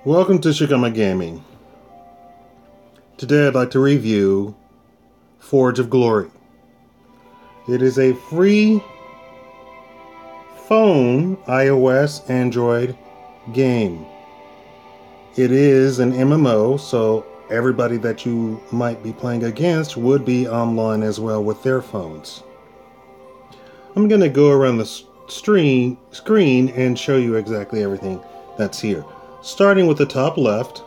Welcome to Shakaama Gaming. Today I'd like to review Forge of Glory. It is a free phone, iOS, Android game. It is an MMO, so everybody that you might be playing against would be online as well with their phones. I'm going to go around the screen and show you exactly everything that's here. Starting with the top left,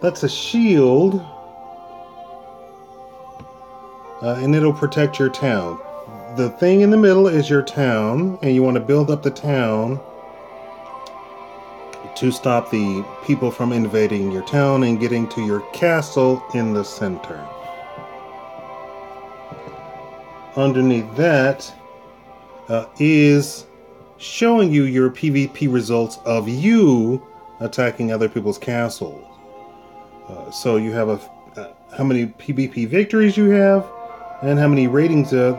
that's a shield, and it'll protect your town. The thing in the middle is your town, and you want to build up the town to stop the people from invading your town and getting to your castle in the center. Underneath that is showing you your PvP results of you attacking other people's castles. So you have how many PvP victories you have, and how many ratings you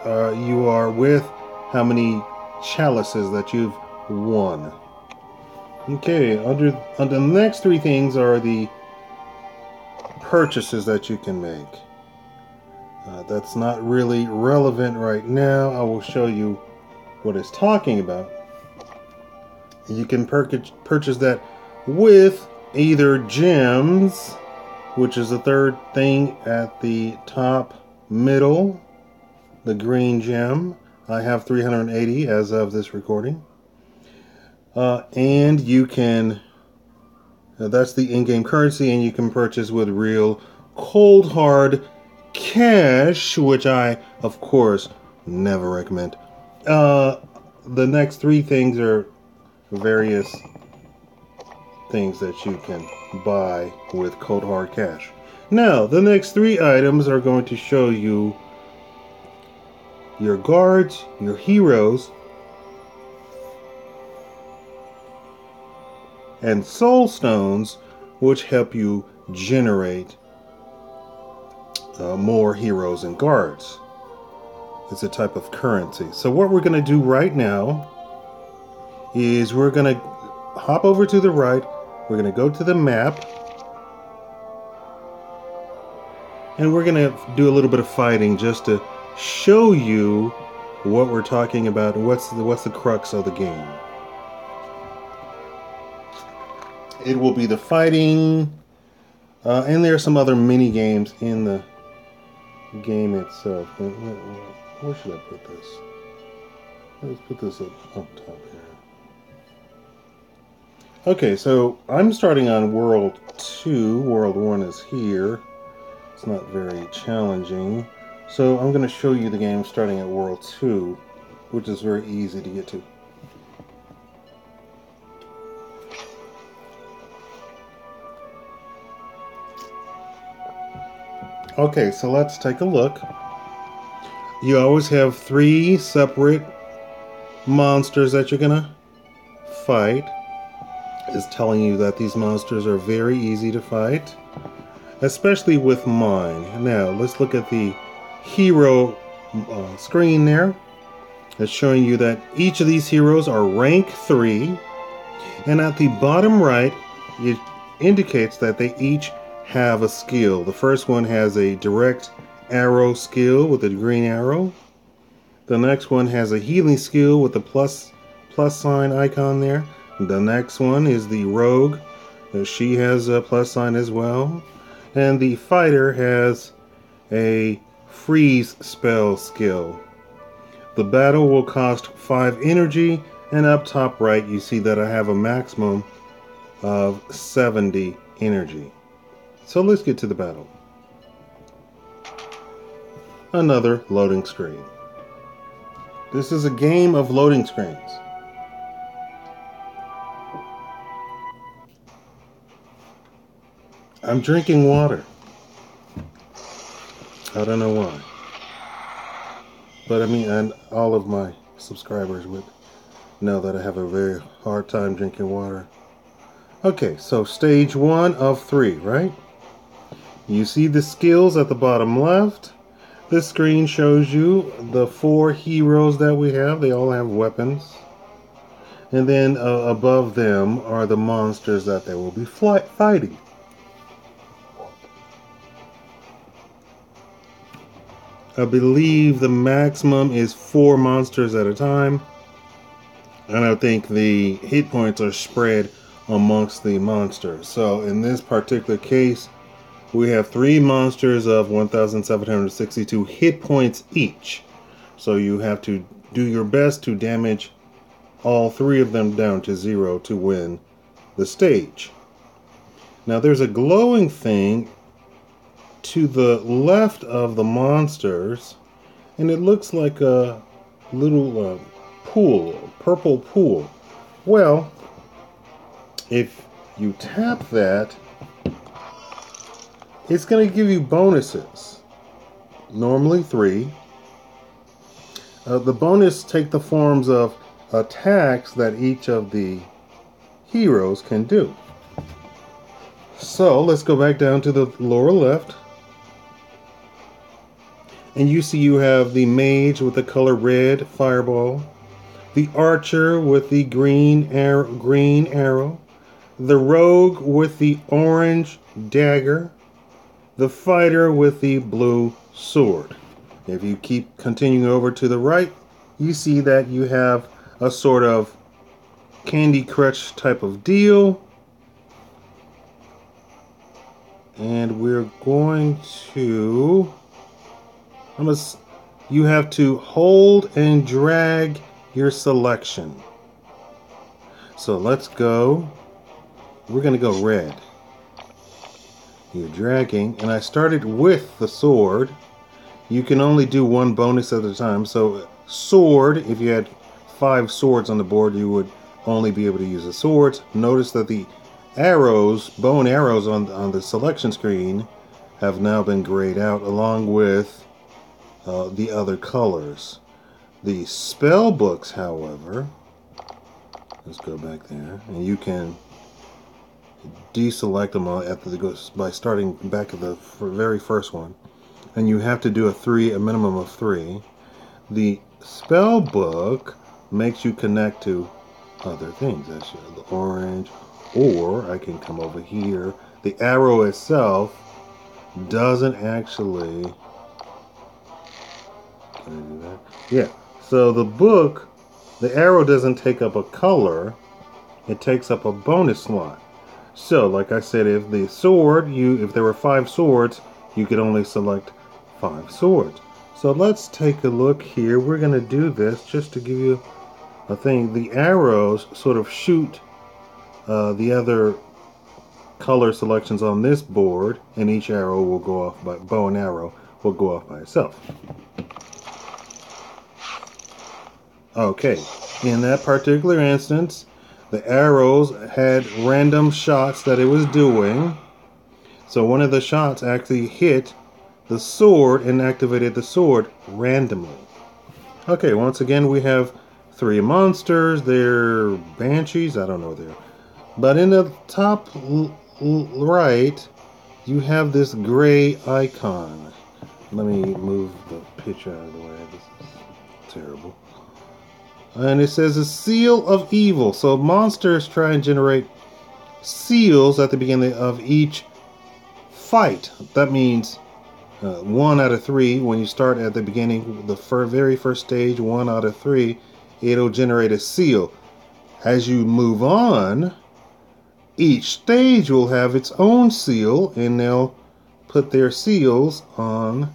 are with, how many chalices that you've won. Okay, under the next three things are the purchases that you can make. That's not really relevant right now. I will show you what it's talking about. You can purchase that with either gems, which is the third thing at the top middle, the green gem. I have 380 as of this recording. And you can, that's the in-game currency, and you can purchase with real cold hard cash, which I, of course, never recommend. The next three things are various things that you can buy with cold hard cash. Now, the next three items are going to show you your guards, your heroes, and soul stones, which help you generate more heroes and guards. It's a type of currency. So what we're going to do right now is we're going to hop over to the right. We're going to go to the map, and we're going to do a little bit of fighting just to show you what we're talking about and what's the crux of the game. It will be the fighting, and there are some other mini games in the game itself. Where should I put this? Let's put this up top here. Okay, so I'm starting on World 2. World 1 is here. It's not very challenging. So I'm going to show you the game starting at World 2, which is very easy to get to. Okay, so let's take a look. You always have three separate monsters that you're going to fight. Is telling you that these monsters are very easy to fight, especially with mine. Now let's look at the hero screen there. It's showing you that each of these heroes are rank 3, and at the bottom right it indicates that they each have a skill. The first one has a direct arrow skill with a green arrow. The next one has a healing skill with the plus sign icon there. The next one is the rogue. She has a plus sign as well. And the fighter has a freeze spell skill. The battle will cost 5 energy, and up top right you see that I have a maximum of 70 energy. So let's get to the battle. Another loading screen. This is a game of loading screens. I'm drinking water. I don't know why. But I mean, and all of my subscribers would know that I have a very hard time drinking water. Okay, so stage 1 of 3, right? You see the skills at the bottom left. This screen shows you the 4 heroes that we have. They all have weapons. And then above them are the monsters that they will be fighting. I believe the maximum is 4 monsters at a time. And I think the hit points are spread amongst the monsters. So in this particular case, we have 3 monsters of 1,762 hit points each. So you have to do your best to damage all 3 of them down to 0 to win the stage. Now there's a glowing thing to the left of the monsters, and it looks like a little pool, a purple pool. Well, if you tap that, it's going to give you bonuses. Normally 3. The bonus take the forms of attacks that each of the heroes can do. So let's go back down to the lower left. And you see you have the mage with the color red fireball, the archer with the green arrow, the rogue with the orange dagger, the fighter with the blue sword. If you keep continuing over to the right, you see that you have a sort of Candy Crush type of deal. And we're going to... you have to hold and drag your selection. So let's go. We're going to go red. You're dragging, and I started with the sword. You can only do 1 bonus at a time. So sword, if you had 5 swords on the board, you would only be able to use the swords. Notice that the arrows, bow and arrows on the selection screen have now been grayed out along with the other colors. The spell books, however, let's go back there, and you can deselect them by starting back at the very first one, and you have to do a minimum of 3. The spell book makes you connect to other things. That's the orange, or I can come over here. The arrow itself doesn't actually... Can I do that? Yeah. So the book, the arrow doesn't take up a color. It takes up a bonus slot. So, like I said, if the sword, if there were 5 swords, you could only select 5 swords. So let's take a look here. We're going to do this just to give you a thing. The arrows sort of shoot the other color selections on this board, and each arrow will go off by bow and arrow will go off by itself. Okay, in that particular instance, the arrows had random shots that it was doing. So one of the shots actually hit the sword and activated the sword randomly. Okay, once again we have 3 monsters. They're banshees. I don't know what they are. But in the top right, you have this gray icon. Let me move the picture out of the way. This is terrible. And it says a seal of evil. So monsters try and generate seals at the beginning of each fight. That means 1 out of 3. When you start at the beginning, the very first stage, 1 out of 3, it'll generate a seal. As you move on, each stage will have its own seal, and they'll put their seals on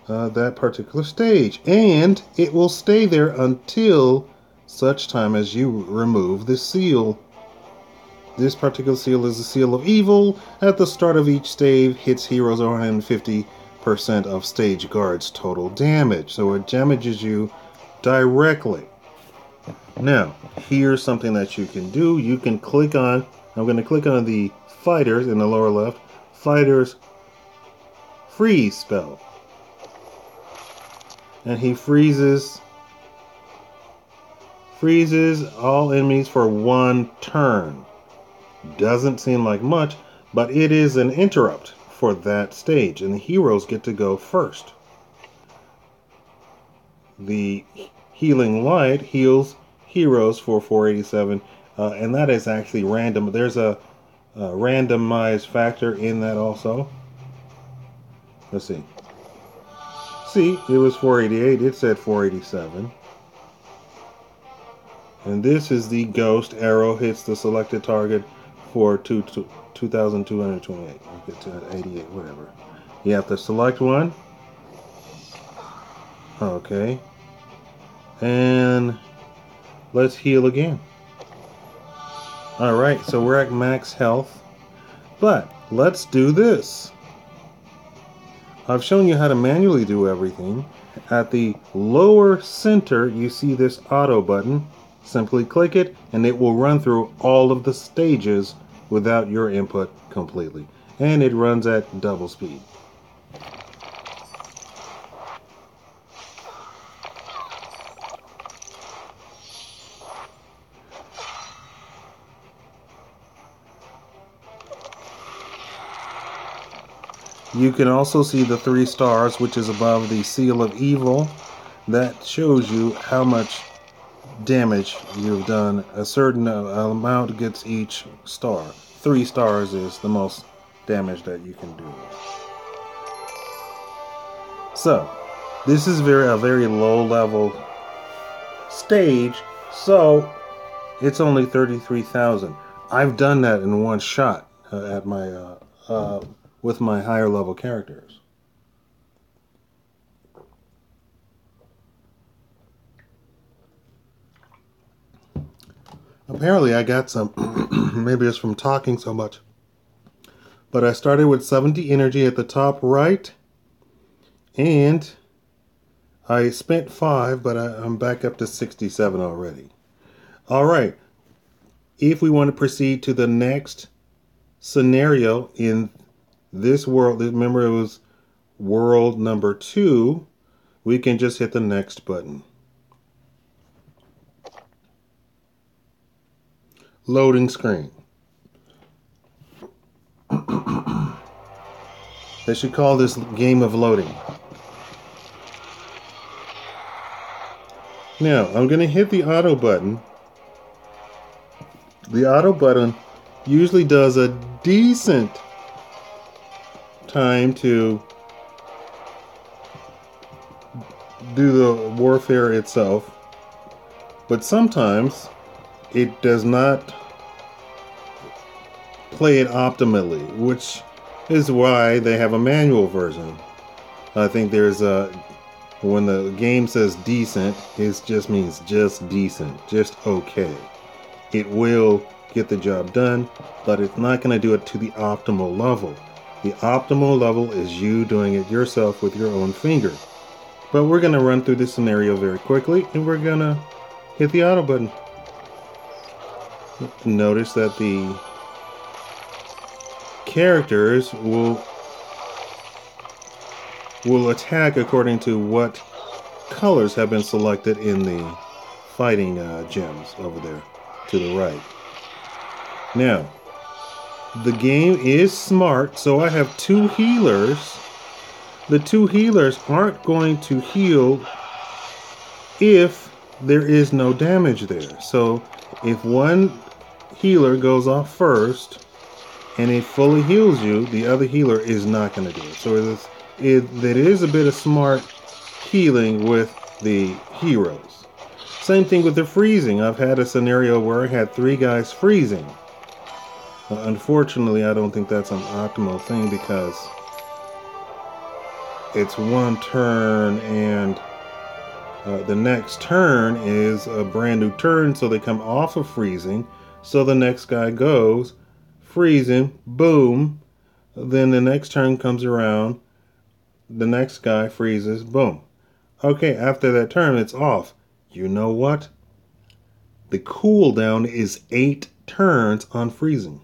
that particular stage, and it will stay there until such time as you remove the seal. This particular seal is the seal of evil. At the start of each stage, hits heroes 150% of stage guards total damage, so it damages you directly. Now, here's something that you can do. You can click on, I'm going to click on the fighters in the lower left, fighters freeze spell. And he freezes all enemies for 1 turn. Doesn't seem like much, but it is an interrupt for that stage, and the heroes get to go first. The healing light heals heroes for 487, and that is actually random. There's a randomized factor in that also. Let's see. See, it was 488. It said 487. And this is the ghost arrow hits the selected target for 2,228. You get to 88, whatever. You have to select one. Okay. And let's heal again. Alright, so we're at max health. But let's do this. I've shown you how to manually do everything. At the lower center, you see this auto button. Simply click it, and it will run through all of the stages without your input completely. And it runs at double speed. You can also see the 3 stars, which is above the seal of evil. That shows you how much damage you've done. A certain amount gets each star. 3 stars is the most damage that you can do. So, this is a very low level stage, so it's only 33,000. I've done that in one shot at my with my higher level characters. Apparently I got some, maybe it's from talking so much, but I started with 70 energy at the top right, and I spent 5, but I'm back up to 67 already. Alright, if we want to proceed to the next scenario in this world, remember it was world number 2, we can just hit the next button. Loading screen. They should call this game of loading. Now, I'm going to hit the auto button. The auto button usually does a decent time to do the warfare itself, but sometimes it does not play it optimally, which is why they have a manual version. I think there's when the game says decent, it just means just decent, just okay. It will get the job done, but it's not going to do it to the optimal level. The optimal level is you doing it yourself with your own finger. But we're going to run through this scenario very quickly, and we're going to hit the auto button. Notice that the characters will attack according to what colors have been selected in the fighting gems over there to the right. Now, the game is smart, so I have 2 healers. The 2 healers aren't going to heal if there is no damage there. So if one healer goes off first and it fully heals you, the other healer is not going to do it. So it is a bit of smart healing with the heroes. Same thing with the freezing. I've had a scenario where I had 3 guys freezing. Unfortunately, I don't think that's an optimal thing because it's one turn and the next turn is a brand new turn, so they come off of freezing. So the next guy goes, freezing, boom. Then the next turn comes around, the next guy freezes, boom. Okay, after that turn, it's off. You know what? The cooldown is 8 turns on freezing.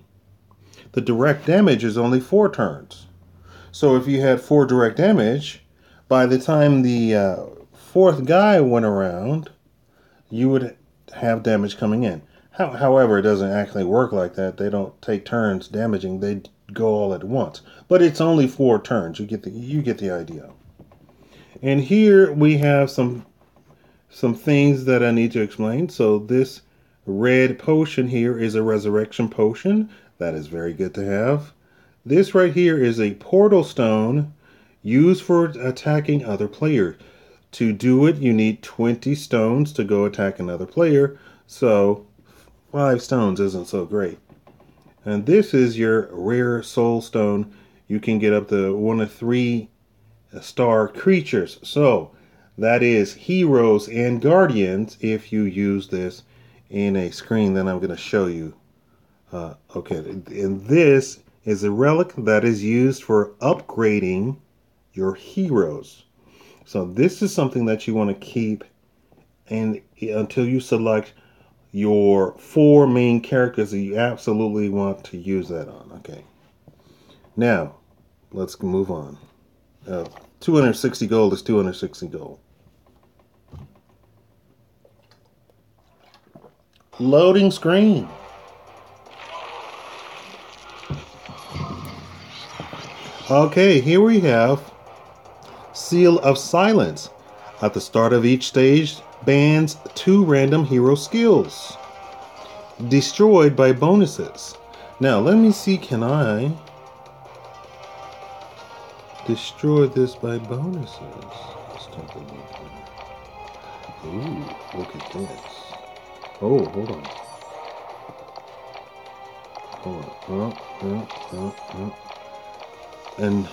The direct damage is only 4 turns. So if you had 4 direct damage, by the time the 4th guy went around, you would have damage coming in. However, it doesn't actually work like that. They don't take turns damaging. They go all at once. But it's only 4 turns. You get the idea. And here we have some some things that I need to explain. So this red potion here is a resurrection potion. That is very good to have. This right here is a portal stone used for attacking other players. To do it, you need 20 stones to go attack another player. So 5 stones isn't so great. And this is your rare soul stone. You can get up to 1 of 3 star creatures. So that is heroes and guardians if you use this in a screen that I'm going to show you. Okay, and this is a relic that is used for upgrading your heroes. So this is something that you want to keep and until you select your 4 main characters that you absolutely want to use that on. Okay. Now, let's move on. 260 gold is 260 gold. Loading screen. Okay, here we have Seal of Silence. At the start of each stage, bans 2 random hero skills. Destroyed by bonuses. Now, let me see, can I destroy this by bonuses? Let's take a look here. Ooh, look at this. Oh, hold on. Hold on. And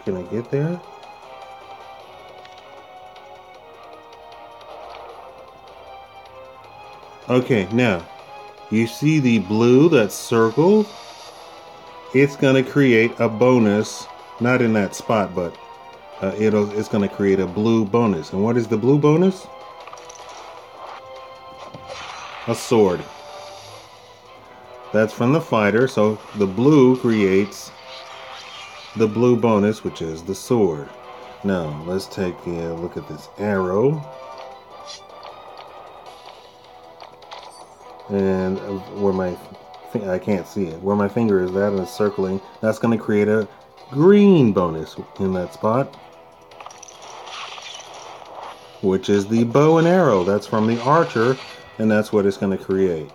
can I get there? Okay, now you see the blue that's circled? It's going to create a bonus, not in that spot, but it's going to create a blue bonus. And what is the blue bonus? A sword. That's from the fighter, so the blue creates the blue bonus, which is the sword. Now, let's take a look at this arrow. And where I can't see it. Where my finger is, that is circling. That's going to create a green bonus in that spot, which is the bow and arrow. That's from the archer, and that's what it's going to create.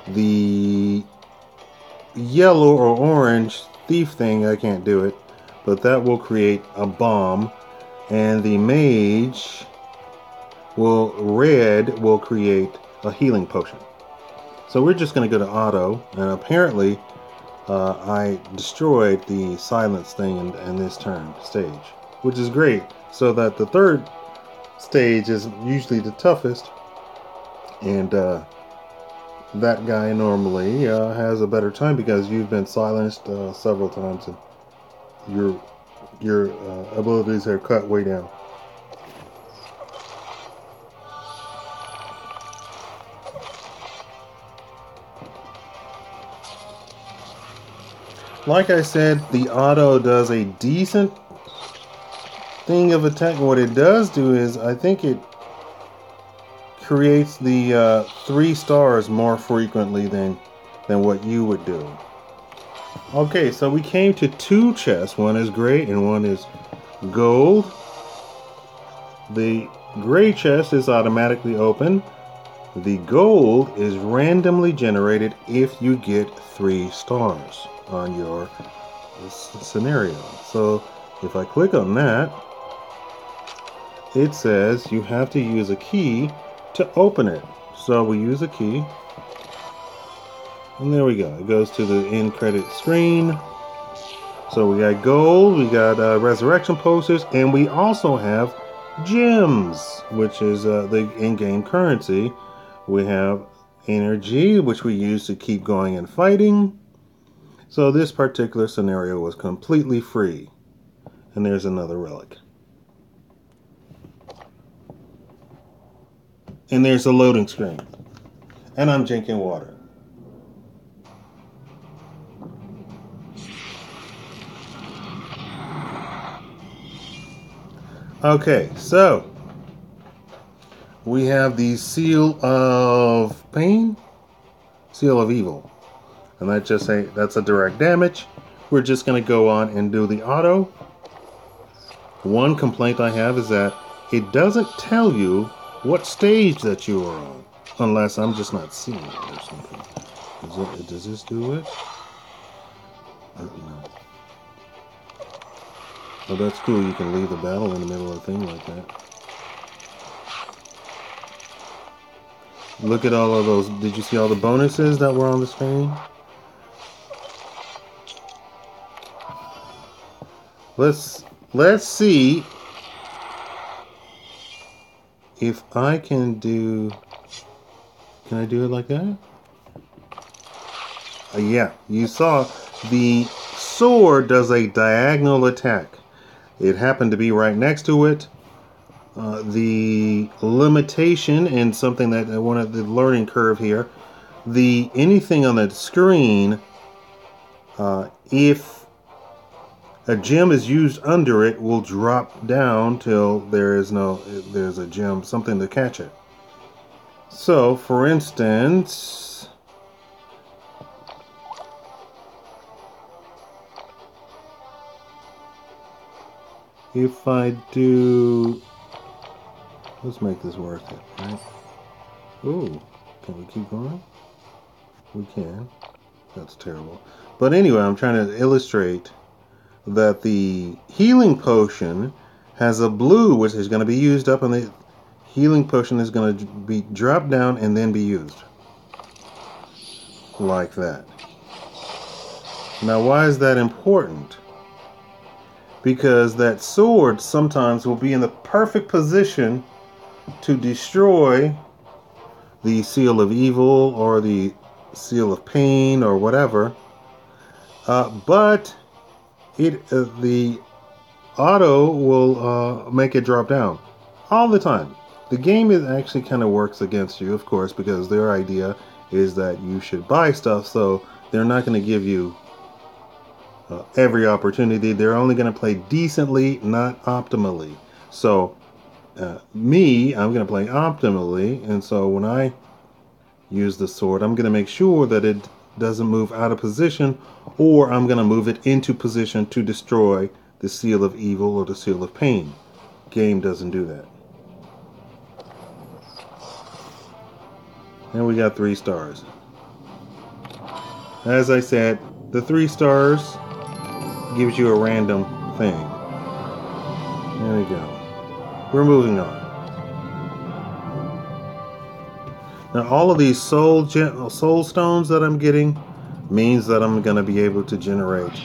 The yellow or orange thief thing, I can't do it, but that will create a bomb, and the mage red will create a healing potion. So we're just going to go to auto, and apparently I destroyed the silence thing in this stage, which is great, so that the third stage is usually the toughest, and that guy normally has a better time because you've been silenced several times, and your abilities are cut way down. Like I said, the auto does a decent thing of attack. What it does do is, I think it creates the 3 stars more frequently than what you would do. Okay, so we came to 2 chests. One is gray and one is gold. The gray chest is automatically open. The gold is randomly generated if you get 3 stars on your scenario. So if I click on that, it says you have to use a key to open it. So we use a key, and there we go. It goes to the end credit screen. So we got gold, we got resurrection posters, and we also have gems, which is the in-game currency. We have energy, which we use to keep going and fighting. So this particular scenario was completely free. And there's another relic. And there's a loading screen. And I'm drinking water. Okay, so we have the Seal of Pain, Seal of Evil. And that's a direct damage. We're just going to go on and do the auto. One complaint I have is that it doesn't tell you what stage that you are on. Unless I'm just not seeing it or something. Does this do it? No. Oh, that's cool. You can leave the battle in the middle of a thing like that. Look at all of those. Did you see all the bonuses that were on the screen? Let's see if I can do. Can I do it like that? Yeah, you saw the sword does a diagonal attack. It happened to be right next to it. The limitation and something that I wanted the learning curve here. Anything on the screen, if a gem is used under it, will drop down till there's a gem, something to catch it. So, for instance, if I do, let's make this worth it, right? Ooh, can we keep going? We can. That's terrible. But anyway, I'm trying to illustrate that the healing potion has a blue, which is going to be used up, and the healing potion is going to be dropped down and then be used. Like that. Now, why is that important? Because that sword sometimes will be in the perfect position to destroy the seal of evil or the seal of pain or whatever. But the auto will make it drop down all the time. The game actually kind of works against you, of course, because their idea is that you should buy stuff, so they're not going to give you every opportunity. They're only going to play decently, not optimally. So I'm going to play optimally, and so when I use the sword, I'm going to make sure that it doesn't move out of position, or I'm going to move it into position to destroy the seal of evil or the seal of pain. Game doesn't do that. And we got 3 stars. As I said, the 3 stars gives you a random thing. There we go. We're moving on. Now all of these soul stones that I'm getting means that I'm going to be able to generate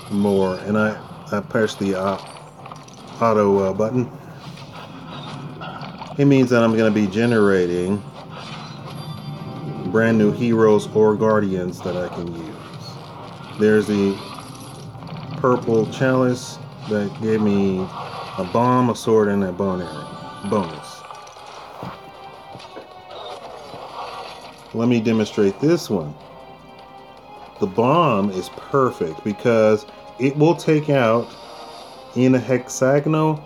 more. And I press the auto button. It means that I'm going to be generating brand new heroes or guardians that I can use. There's the purple chalice that gave me a bomb, a sword, and a bonus. Let me demonstrate this one. The bomb is perfect because it will take out in a hexagonal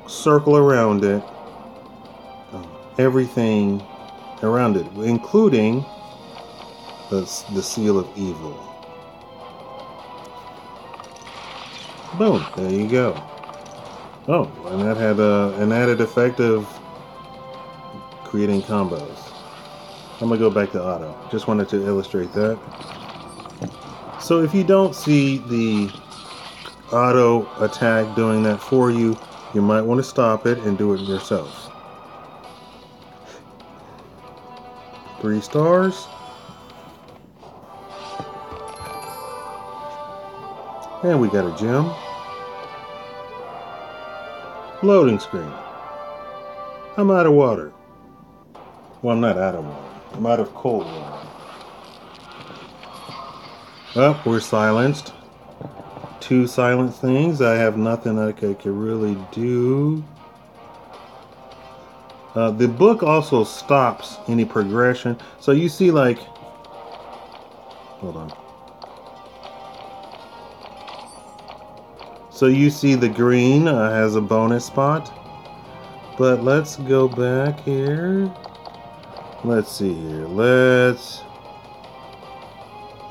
circle around it everything around it, including the seal of evil. Boom, there you go. Oh, and that had an added effect of creating combos. I'm gonna go back to auto. Just wanted to illustrate that. So if you don't see the auto attack doing that for you, you might want to stop it and do it yourself. 3 stars. And we got a gem. Loading screen. I'm out of water. Well, I'm not out of water. I'm out of cold water. Oh, we're silenced. 2 silent things. I have nothing I could really do. The book also stops any progression. So you see, like, hold on. So you see the green has a bonus spot. But let's go back here. Let's see here.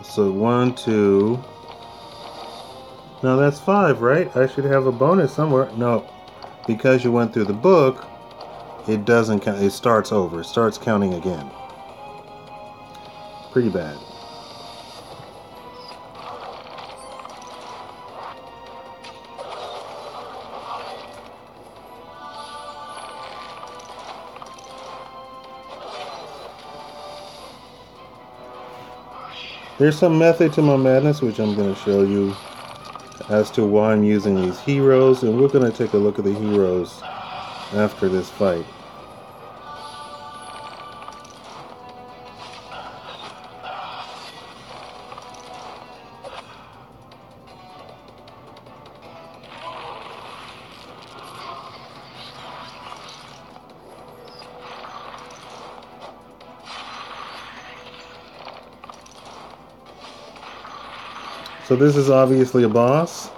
So 1, 2. Now that's 5, right? I should have a bonus somewhere. No, because you went through the book, it doesn't count. It starts over. It starts counting again. Pretty bad. There's some method to my madness, which I'm going to show you as to why I'm using these heroes, and we're going to take a look at the heroes after this fight. So this is obviously a boss.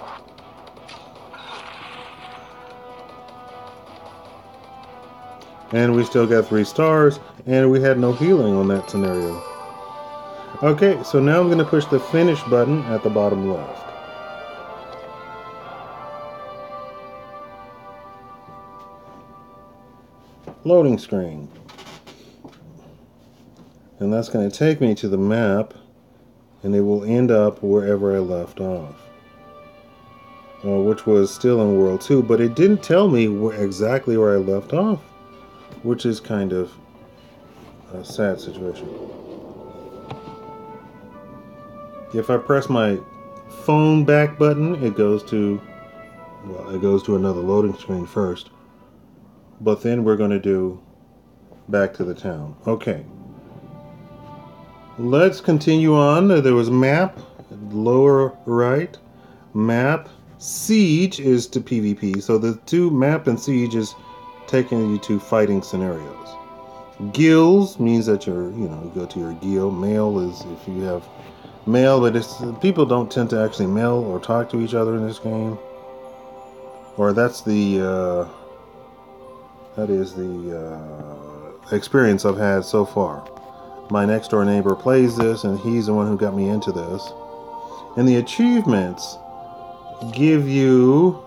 And we still got 3 stars, and we had no healing on that scenario. Okay, so now I'm going to push the finish button at the bottom left. Loading screen. And that's going to take me to the map, and it will end up wherever I left off. Which was still in World 2, but it didn't tell me exactly where I left off, which is kind of a sad situation. If I press my phone back button, it goes to another loading screen first. But then we're going to do back to the town. Okay. Let's continue on. There was map, lower right. Map. Siege is to PvP. So the two, map and siege, is taking you to fighting scenarios. Guilds means that you go to your guild. Mail is if you have mail, but people don't tend to actually mail or talk to each other in this game. Or that's the experience I've had so far. My next door neighbor plays this, and he's the one who got me into this. And the achievements give you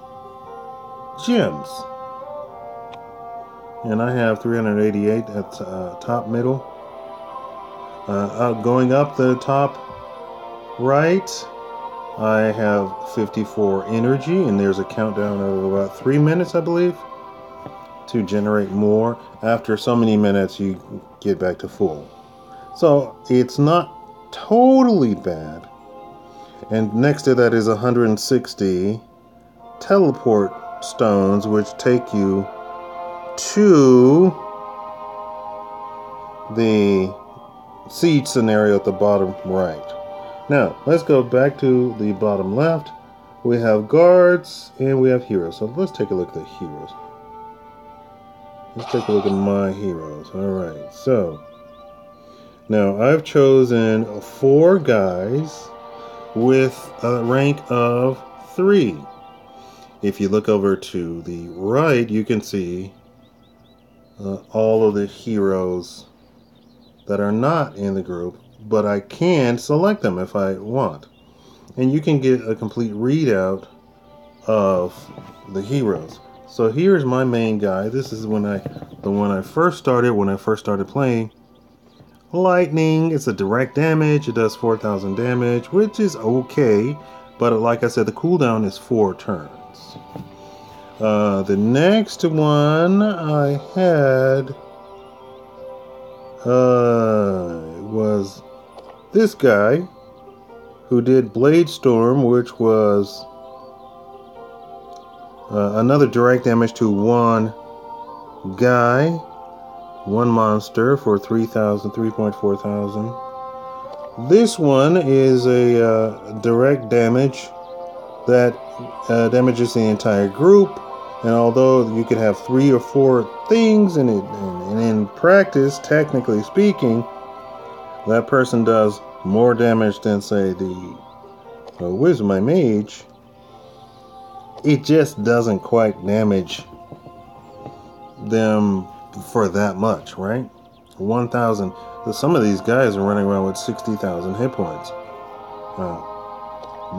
gems. And I have 388 at top middle. Going up the top right, I have 54 energy, and there's a countdown of about 3 minutes, I believe, to generate more. After so many minutes, you get back to full. So it's not totally bad. And next to that is 160 teleport stones, which take you to the siege scenario at the bottom right. Now, let's go back to the bottom left. We have guards and we have heroes. So let's take a look at the heroes. Let's take a look at my heroes. Alright, so now I've chosen 4 guys with a rank of 3. If you look over to the right, you can see all of the heroes that are not in the group, but I can select them if I want. And you can get a complete readout of the heroes. So here's my main guy. This is the one I first started playing. Lightning, it's a direct damage. It does 4,000 damage, which is okay. But like I said, the cooldown is 4 turns. The next one I had was this guy who did Blade Storm, which was another direct damage to 1 guy, 1 monster for 3.4 thousand. This one is a direct damage that damages the entire group, and although you could have 3 or 4 things in it, and in practice, technically speaking, that person does more damage than, say, the Wizard, my mage. It just doesn't quite damage them for that much, right? 1,000. Some of these guys are running around with 60,000 hit points.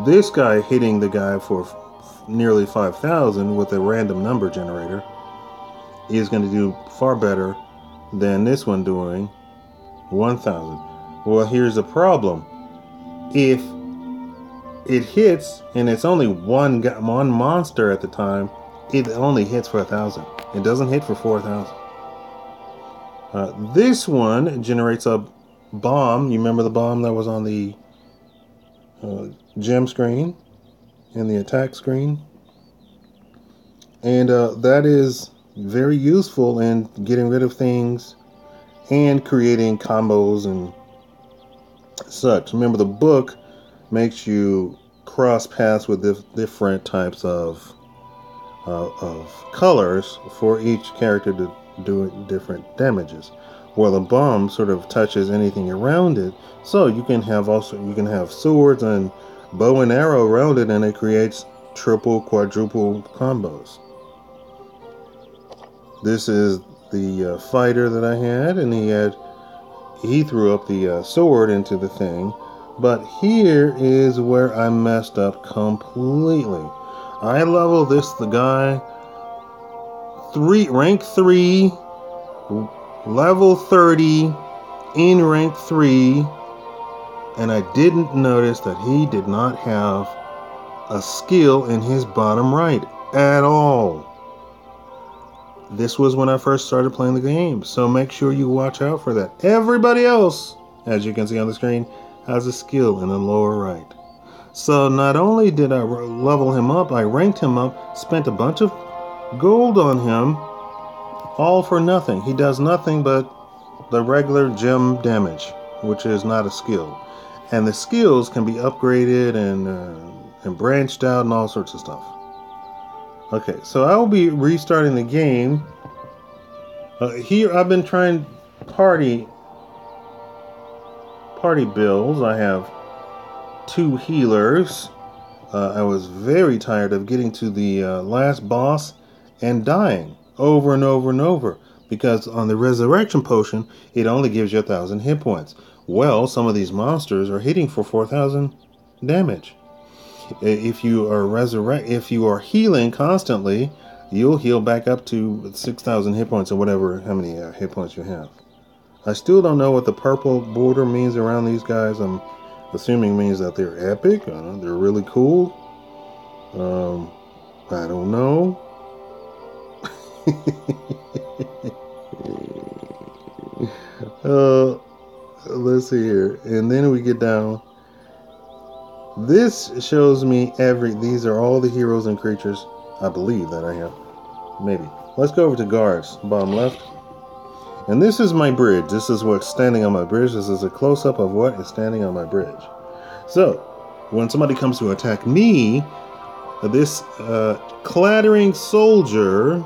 This guy hitting the guy for nearly 5,000 with a random number generator is going to do far better than this one doing 1,000. Well, here's the problem. If it hits and it's only one monster at the time, it only hits for 1,000. It doesn't hit for 4,000. This one generates a bomb. You remember the bomb that was on the gem screen and the attack screen? And that is very useful in getting rid of things and creating combos and such. Remember, the book makes you cross paths with different types of colors for each character to do different damages. Well, the bomb sort of touches anything around it, so you can have swords and bow and arrow around it, and it creates triple, quadruple combos. This is the fighter that I had, and he threw up the sword into the thing. But here is where I messed up completely. I leveled the guy rank 3, level 30 in rank 3, and I didn't notice that he did not have a skill in his bottom right at all. This was when I first started playing the game, so make sure you watch out for that. Everybody else, as you can see on the screen, has a skill in the lower right. So not only did I level him up, I ranked him up, spent a bunch of gold on him, all for nothing. He does nothing but the regular gem damage, which is not a skill. And the skills can be upgraded and branched out and all sorts of stuff. Okay, so I will be restarting the game. Here I've been trying party builds. I have 2 healers. I was very tired of getting to the last boss and dying over and over and over, because on the resurrection potion it only gives you 1,000 hit points. Well, some of these monsters are hitting for 4,000 damage. If you are healing constantly, you'll heal back up to 6,000 hit points, or whatever, how many hit points you have. I still don't know what the purple border means around these guys. I'm assuming means that they're epic. They're really cool. I don't know. Let's see here. And then we get down. This shows me these are all the heroes and creatures, I believe, that I have. Maybe. Let's go over to guards, bottom left. And this is my bridge. This is what's standing on my bridge. This is a close-up of what is standing on my bridge. So, when somebody comes to attack me, this clattering soldier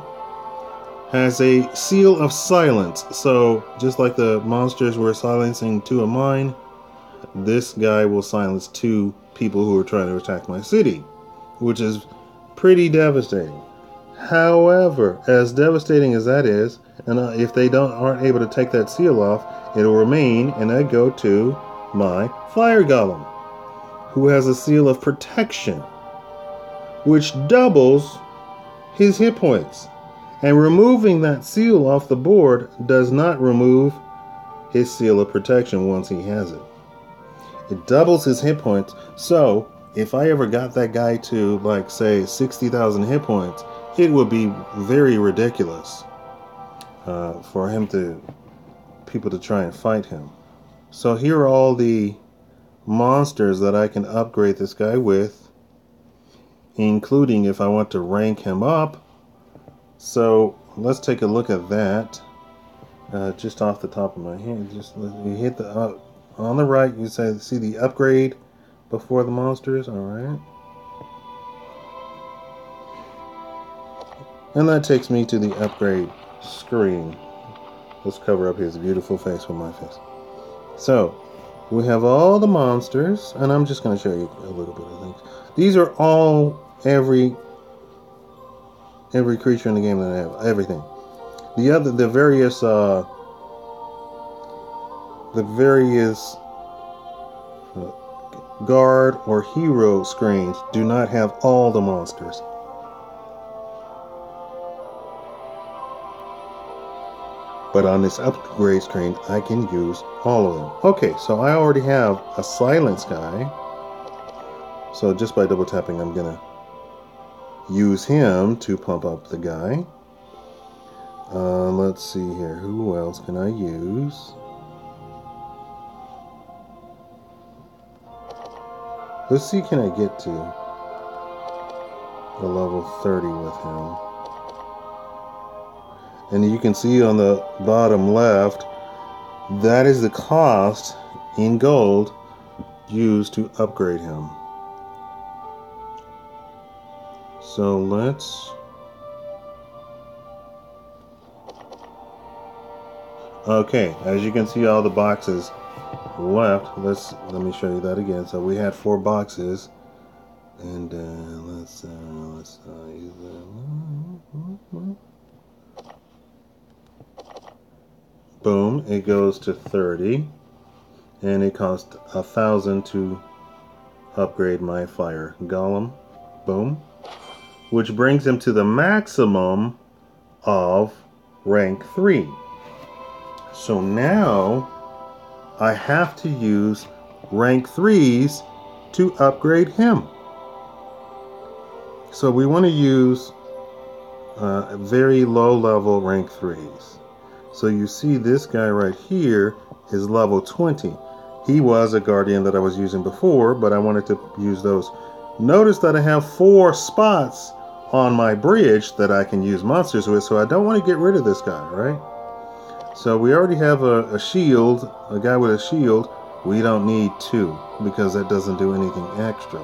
has a seal of silence. So, just like the monsters were silencing 2 of mine, this guy will silence 2 people who are trying to attack my city, which is pretty devastating. However, as devastating as that is, and if they aren't able to take that seal off, it'll remain, and I go to my fire golem, who has a seal of protection, which doubles his hit points. And removing that seal off the board does not remove his seal of protection once he has it. It doubles his hit points. So if I ever got that guy to, like, say 60,000 hit points, it would be very ridiculous for people to try and fight him. So here are all the monsters that I can upgrade this guy with, including if I want to rank him up. So let's take a look at that. Just off the top of my head, you hit the on the right, you see the upgrade before the monsters. All right. And that takes me to the upgrade screen. Let's cover up his beautiful face with my face. So, we have all the monsters, and I'm just going to show you a little bit of things. These are all every creature in the game that I have, everything. The various guard, or hero screens do not have all the monsters. But on this upgrade screen, I can use all of them. Okay, so I already have a silence guy. So just by double tapping, I'm gonna use him to pump up the guy. Let's see here. Who else can I use? Let's see, can I get to a level 30 with him? And you can see on the bottom left, that is the cost in gold used to upgrade him. So let's... Okay, as you can see, all the boxes left. Let me show you that again. So we had 4 boxes, and let's use that. Boom! It goes to 30, and it cost 1,000 to upgrade my fire golem. Boom! Which brings him to the maximum of rank 3. So now I have to use rank 3s to upgrade him. So we want to use very low level rank 3s. So you see this guy right here is level 20. He was a guardian that I was using before, but I wanted to use those. Notice that I have 4 spots on my bridge that I can use monsters with, so I don't want to get rid of this guy, right? So we already have a shield, a guy with a shield. We don't need 2 because that doesn't do anything extra.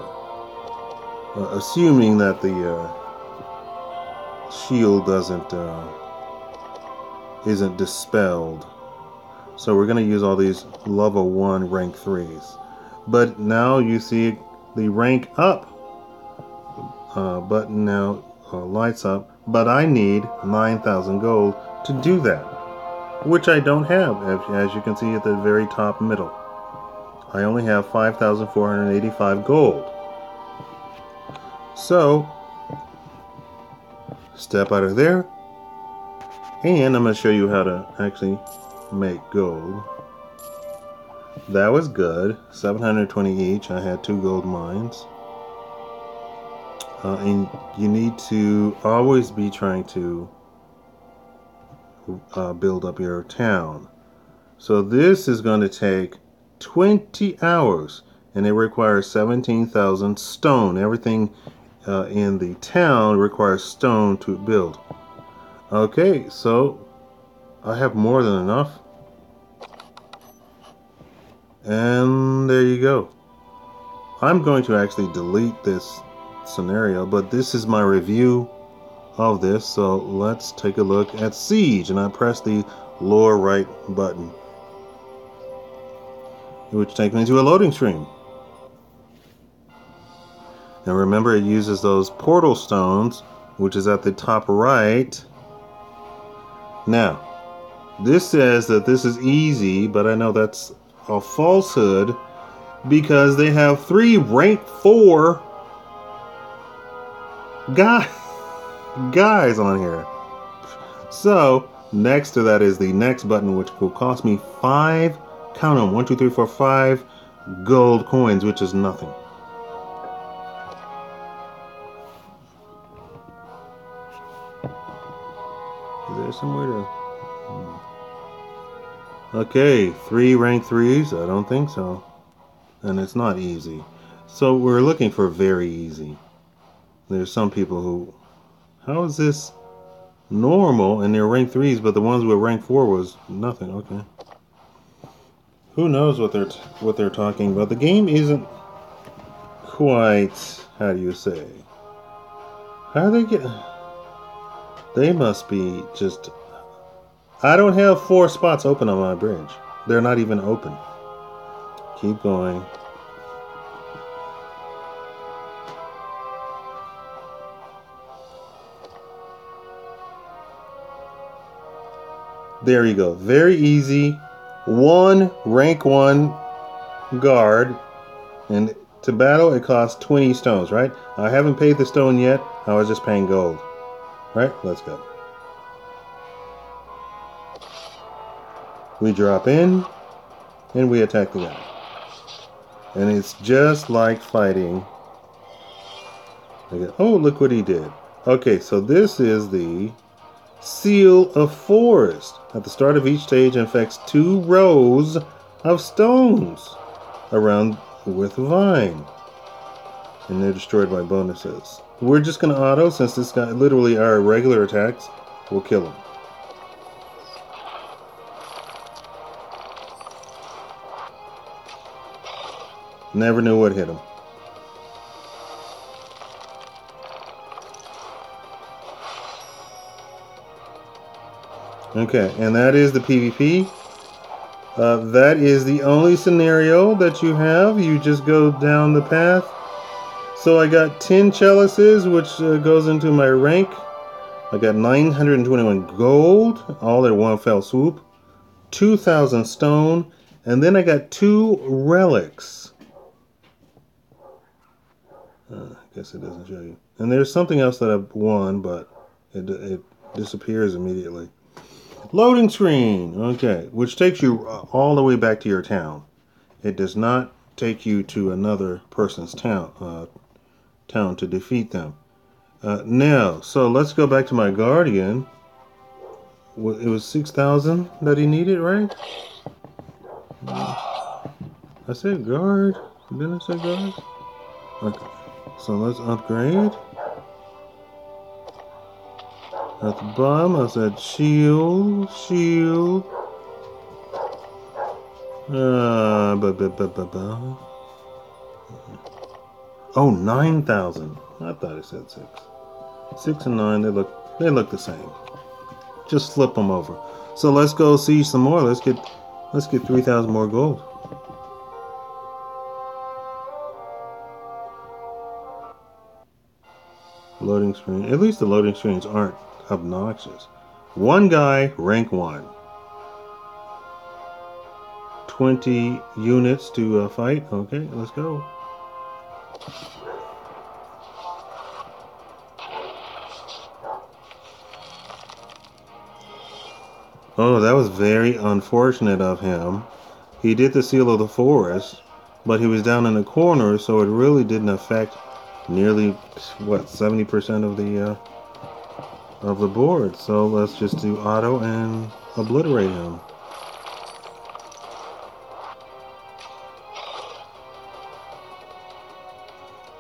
Assuming that the shield isn't dispelled. So we're going to use all these level 1 rank 3s. But now you see the rank up button now lights up. But I need 9,000 gold to do that, which I don't have, as you can see at the very top middle. I only have 5,485 gold. So, step out of there, and I'm going to show you how to actually make gold. That was good. 720 each. I had 2 gold mines. And you need to always be trying to build up your town. So this is going to take 20 hours, and it requires 17,000 stone. Everything in the town requires stone to build. Okay, so I have more than enough. And there you go. I'm going to actually delete this scenario, but this is my review of this. So let's take a look at Siege, and I press the lower right button, which takes me to a loading screen. And remember, it uses those portal stones, which is at the top right. Now, this says that this is easy, but I know that's a falsehood because they have 3 rank 4 guys on here. So next to that is the next button, which will cost me 5, count them, 1 2 3 4 5 gold coins, which is nothing. Is there somewhere to... Okay, 3 rank 3s? I don't think so. And it's not easy. So we're looking for very easy. There's some people who... How is this normal and they're rank 3s, but the ones with rank 4 was nothing? Okay. Who knows what they're talking about? The game isn't quite... How do you say? How do they get... They must be just... I don't have 4 spots open on my bridge. They're not even open. Keep going. There you go. Very easy. 1 rank 1 guard. And to battle, it costs 20 stones, right? I haven't paid the stone yet. I was just paying gold. Right? Let's go. We drop in, and we attack the guy. And it's just like fighting. Oh, look what he did. Okay, so this is the Seal of Forest. At the start of each stage, infects 2 rows of stones around with vine. And they're destroyed by bonuses. We're just going to auto, since this guy, literally our regular attacks, will kill him. Never knew what hit him. Okay, and that is the PvP. That is the only scenario that you have. You just go down the path. So I got 10 chalices, which goes into my rank. I got 921 gold, all at one fell swoop. 2,000 stone, and then I got 2 relics. I guess it doesn't show you. And there's something else that I've won, but it disappears immediately. Loading screen. Okay, which takes you all the way back to your town. It does not take you to another person's town to defeat them. Now, so let's go back to my guardian. It was 6,000 that he needed, right? I said guard. Didn't I say guard? Okay. So let's upgrade. At the bottom, I said shield. Oh, 9,000. I thought it said 6. 6 and 9, they look the same. Just flip them over. So let's go see some more. Let's get 3,000 more gold. Loading screen. At least the loading screens aren't obnoxious. One guy, rank 1. 20 units to fight. Okay, let's go. Oh, that was very unfortunate of him. He did the Seal of the Forest, but he was down in the corner, so it really didn't affect nearly, what, 70% of the board. So let's just do auto and obliterate him.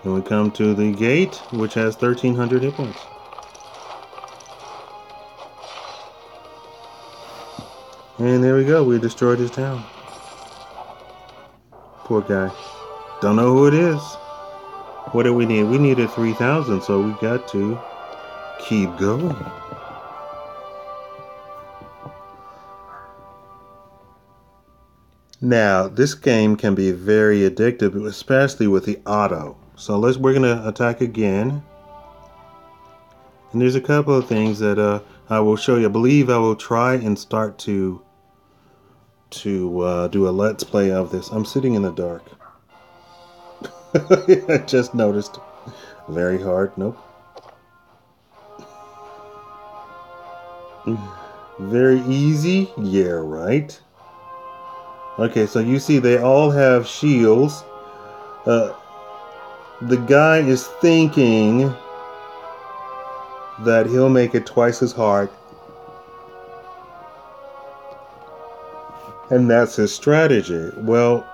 And we come to the gate, which has 1,300 hit points. And there we go. We destroyed his town. Poor guy. Don't know who it is. What do we need? We needed 3,000, so we got to keep going. Now, this game can be very addictive, especially with the auto. So we're gonna attack again. And there's a couple of things that I will show you. I believe I will try and start to do a let's play of this. I'm sitting in the dark. I just noticed. Very hard. Nope. Very easy. Yeah, right. Okay, so you see they all have shields. The guy is thinking that he'll make it twice as hard. And that's his strategy. Well,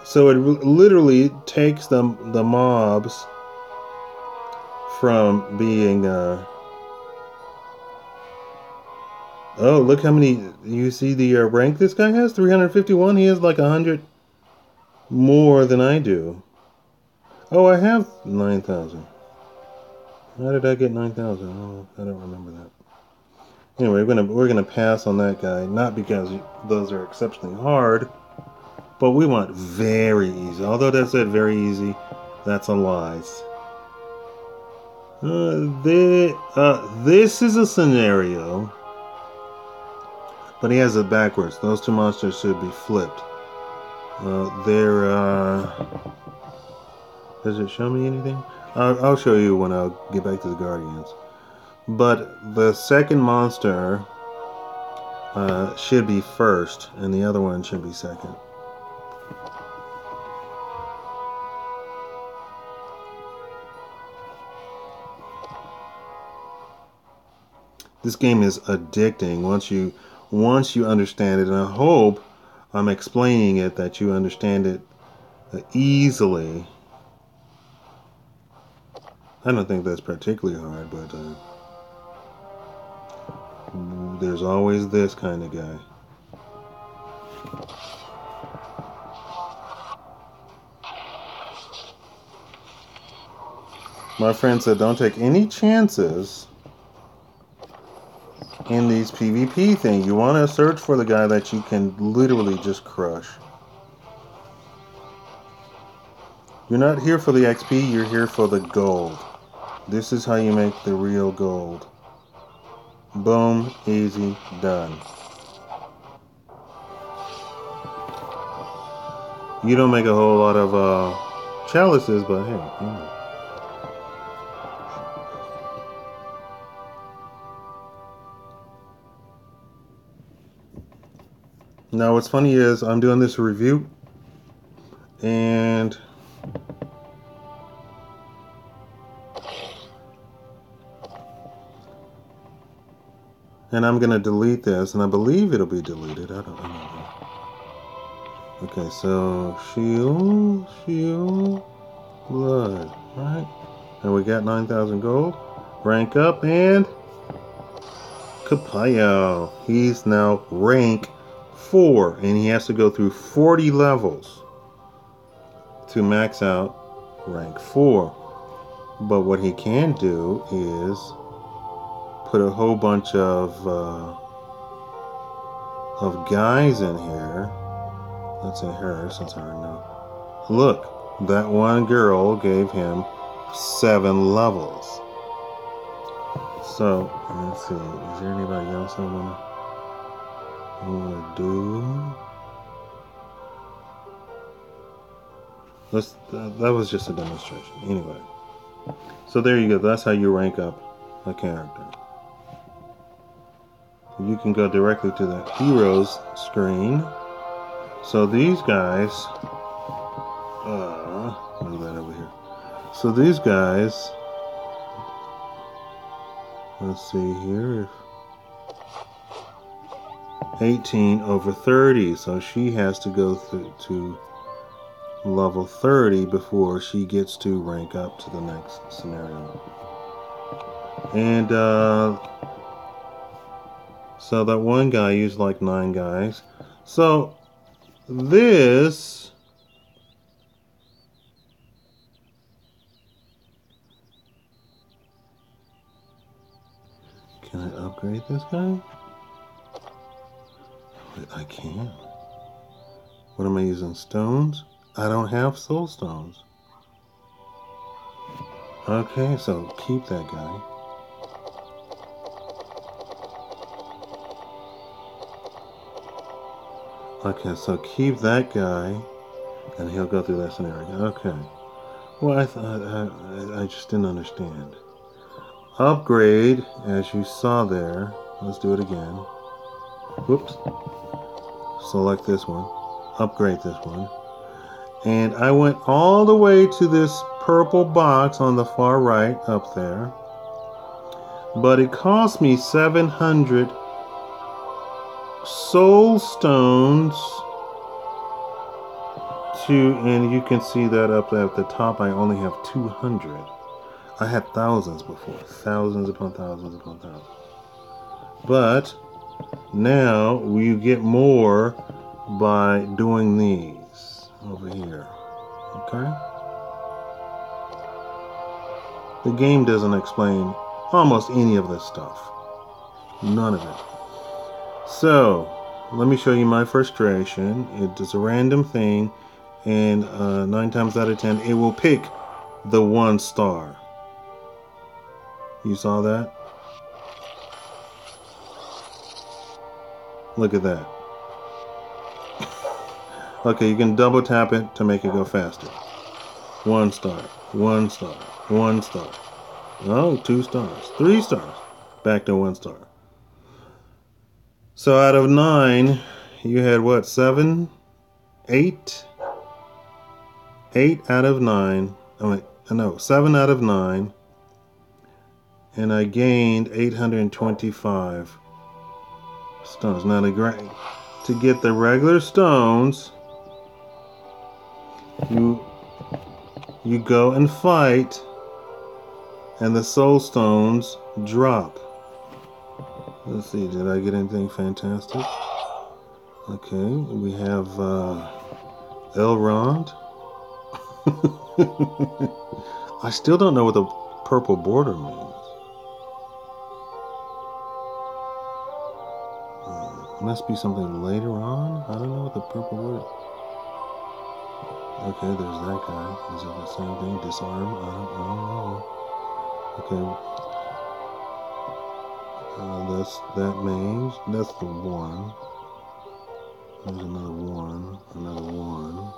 so it literally takes the mobs from being... Oh, look how many... You see the rank this guy has? 351? He has like 100 more than I do. Oh, I have 9,000. How did I get 9,000? Oh, I don't remember that. Anyway, we're gonna pass on that guy, not because those are exceptionally hard, but we want very easy. Although that said very easy, that's a lie. This is a scenario, but he has it backwards. Those two monsters should be flipped. Does it show me anything? I'll show you when I get back to the Guardians. But the second monster should be first, and the other one should be second. This game is addicting once you understand it, and I hope I'm explaining it that you understand it easily. I don't think that's particularly hard, but there's always this kind of guy. My friend said don't take any chances in these PvP things. You want to search for the guy that you can literally just crush. You're not here for the XP, you're here for the gold. This is how you make the real gold. Boom, easy, done. You don't make a whole lot of chalices, but hey, you know. Now what's funny is I'm doing this review and I'm gonna delete this, and I believe it'll be deleted. I don't know. Okay, so shield, blood, right? And we got 9,000 gold. Rank up, and Kapayo. He's now rank 4, and he has to go through 40 levels to max out rank 4. But what he can do is put a whole bunch of guys in here. Let's say her, since I already know. Look, that one girl gave him 7 levels. So let's see. Is there anybody else I wanna do? That was just a demonstration. Anyway, so there you go. That's how you rank up a character. You can go directly to the heroes screen. So these guys, move that over here. So these guys, let's see here, 18 over 30. So she has to go through to level 30 before she gets to rank up to the next scenario. And so that one guy used like 9 guys. So this can I upgrade this guy? I can. What am I using? Stones? I don't have soul stones. Okay, so keep that guy. Okay, so keep that guy, and he'll go through that scenario. Okay. Well, I just didn't understand. Upgrade, as you saw there. Let's do it again. Whoops. Select this one. Upgrade this one. And I went all the way to this purple box on the far right up there. But it cost me 700 soul stones and you can see that up at the top I only have 200. I had thousands before, thousands upon thousands upon thousands. But now you get more by doing these over here. Okay? The game doesn't explain almost any of this stuff. None of it. So, let me show you my frustration. It is a random thing, and 9 times out of 10, it will pick the 1 star. You saw that? Look at that. Okay, you can double tap it to make it go faster. 1 star, 1 star, 1 star. Oh, 2 stars, 3 stars. Back to 1 star. So out of 9, you had what? 7, 8, 8 out of 9. Oh wait, no, 7 out of 9. And I gained 825 stones. Now to get the regular stones, you go and fight, and the soul stones drop. Let's see, did I get anything fantastic? Okay, we have Elrond. I still don't know what the purple border means. Must be something later on. I don't know what the purple border. Okay, there's that guy. Is it the same thing? Disarm? I don't know. Okay. That's that mage. That's the one. There's another one. Another one.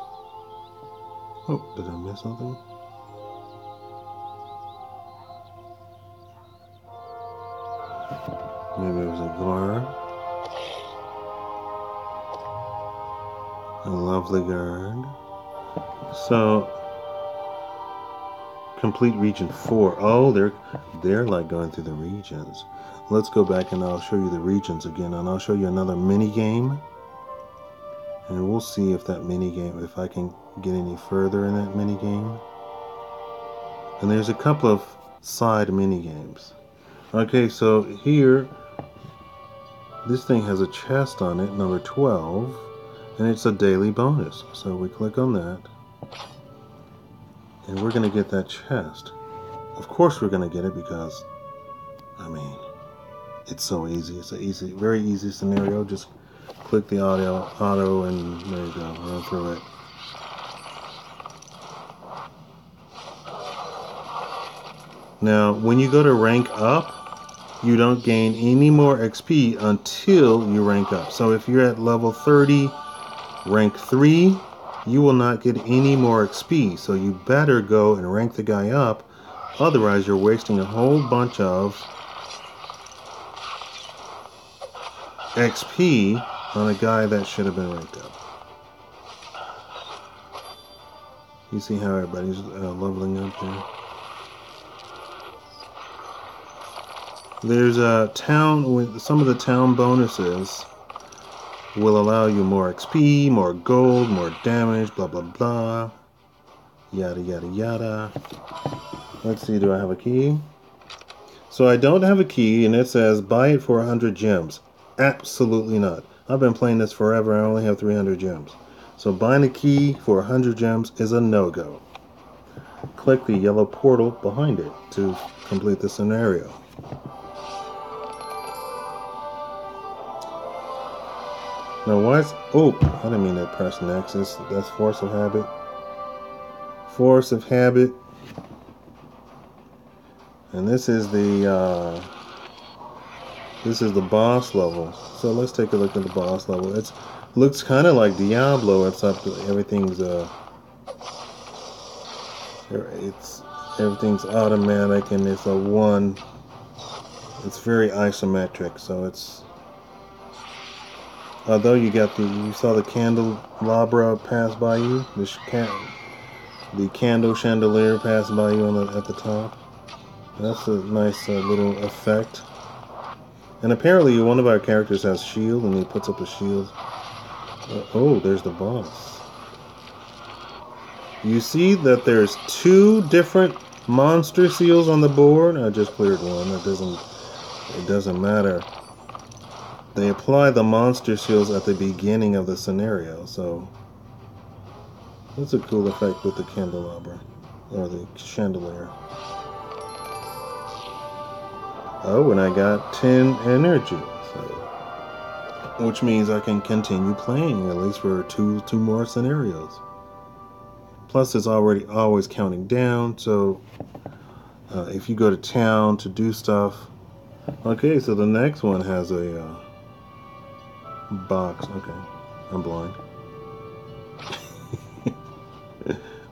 Oh, did I miss something? Maybe it was a guard. A lovely guard. So, complete region 4. Oh, they're like going through the regions. Let's go back and I'll show you the regions again, and I'll show you another mini game. And we'll see if that mini game, if I can get any further in that mini game. And there's a couple of side mini games. Okay, so here, this thing has a chest on it, number 12, and it's a daily bonus. So we click on that, and we're going to get that chest. Of course we're going to get it because, I mean, it's so easy. It's a very easy scenario. Just click the auto, and there you go. Run through it. Now, when you go to rank up, you don't gain any more XP until you rank up. So if you're at level 30, rank 3, you will not get any more XP. So you better go and rank the guy up. Otherwise, you're wasting a whole bunch of XP on a guy that should have been ranked up. You see how everybody's leveling up there? There's a town with some of the town bonuses will allow you more XP, more gold, more damage, blah blah blah, yada yada yada. Let's see, do I have a key? So I don't have a key, and it says buy it for 100 gems. Absolutely not. I've been playing this forever. I only have 300 gems. So buying a key for 100 gems is a no-go. Click the yellow portal behind it to complete the scenario. Now why is... Oh, I didn't mean to press next. That's force of habit. Force of habit. And this is the boss level. So let's take a look at the boss level. It looks kind of like Diablo, except everything's everything's automatic, and it's it's very isometric. So it's, although you saw the candelabra pass by you, the candle chandelier pass by you at the top. That's a nice little effect. And apparently one of our characters has shield, and he puts up a shield. Oh, there's the boss. You see that there's 2 different monster seals on the board. I just cleared one. It doesn't matter. They apply the monster seals at the beginning of the scenario, so that's a cool effect with the candelabra, or the chandelier. Oh, and I got 10 energy, which means I can continue playing at least for two more scenarios. Plus, it's always counting down. So, if you go to town to do stuff, okay. So the next one has a box. Okay, I'm blind.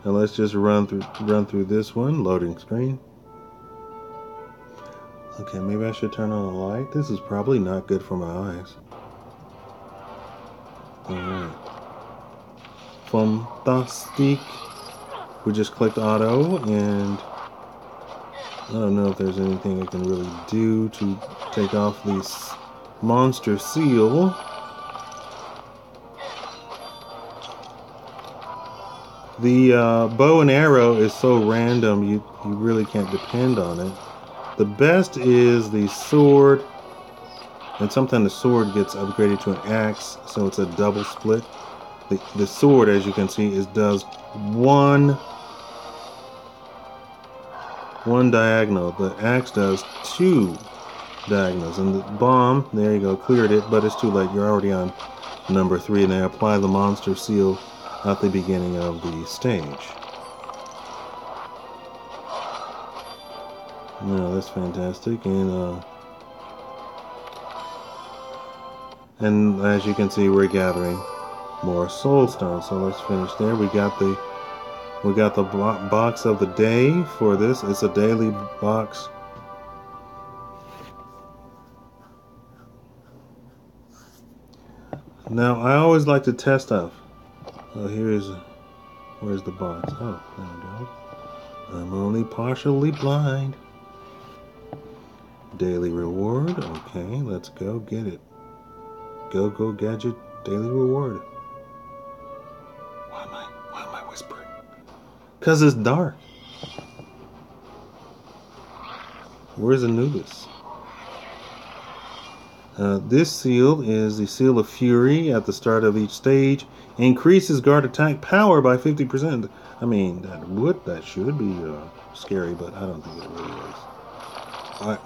Now let's just run through this one. Loading screen. Okay, maybe I should turn on a light. This is probably not good for my eyes. Alright. Fantastic. We just clicked auto, and I don't know if there's anything I can really do to take off this monster seal. The bow and arrow is so random, you really can't depend on it. The best is the sword, and sometimes the sword gets upgraded to an axe, so it's a double split. The sword, as you can see, does one diagonal. The axe does two diagonals, and the bomb, there you go, cleared it, but it's too late. You're already on number 3, and they apply the monster seal at the beginning of the stage. No, that's fantastic, and as you can see, we're gathering more soul stones. So let's finish there. We got the box of the day for this. It's a daily box. Now I always like to test stuff. Oh, where's the box? Oh, there we go. I'm only partially blind. Daily reward. Okay, let's go get it. Go gadget daily reward. Why am I whispering? Cause it's dark. Where's Anubis? This seal is the Seal of Fury at the start of each stage. Increases guard attack power by 50%. I mean, that should be scary, but I don't think it really is.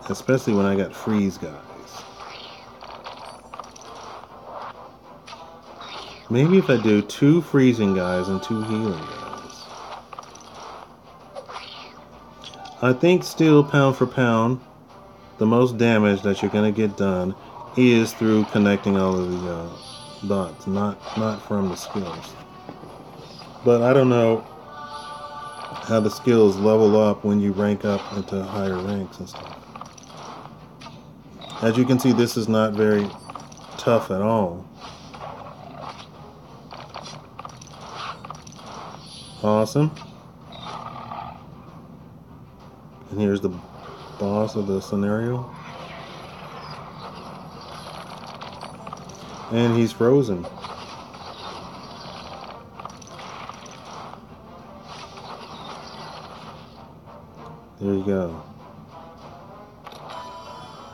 Especially when I got freeze guys. Maybe if I do 2 freezing guys and 2 healing guys. I think still, pound for pound, the most damage that you're going to get done is through connecting all of the dots, not from the skills. But I don't know how the skills level up when you rank up into higher ranks and stuff. As you can see, this is not very tough at all. Awesome. And here's the boss of the scenario. And he's frozen. There you go.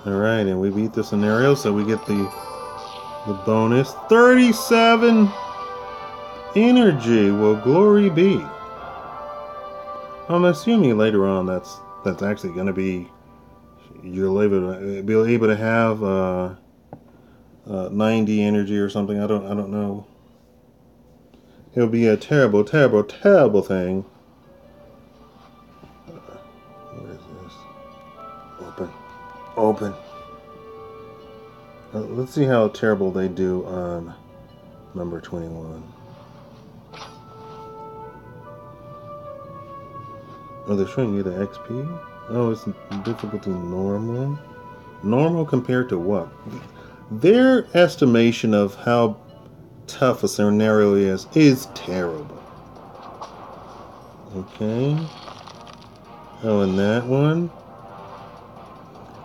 Alright, and we beat the scenario, so we get the bonus 37 energy. Well, glory be. I'm assuming later on that's actually going to be, you'll be able to have 90 energy or something. I don't know. It'll be a terrible, terrible, terrible thing. What is this? Open. Let's see how terrible they do on number 21. Oh, they're showing you the XP? Oh, it's difficulty normal. Normal compared to what? Their estimation of how tough a scenario is terrible. Okay. Oh, and that one.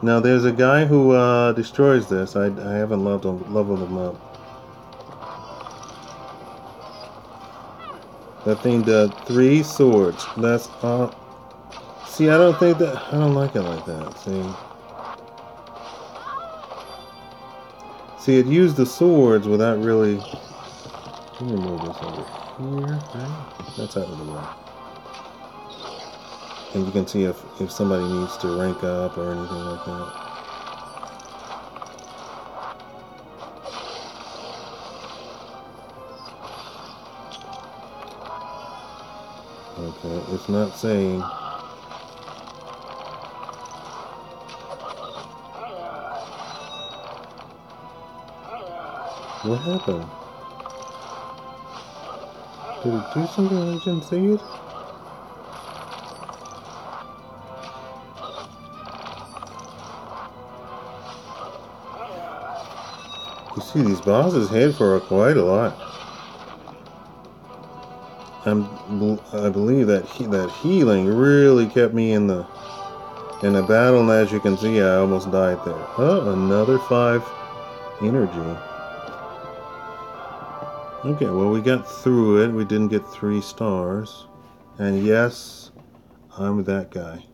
Now, there's a guy who destroys this. I haven't leveled him up. That thing did 3 swords. That's see, I don't like it like that. See, it used the swords without really. Let me move this over here. Right? That's out of the way. And you can see if somebody needs to rank up or anything like that. Okay, it's not saying. What happened? Did it do something? I didn't see it? You see, these bosses hit for quite a lot. I believe that that healing really kept me in the battle, and as you can see, I almost died there. Oh, another 5 energy. Okay, well, we got through it. We didn't get 3 stars. And yes, I'm that guy.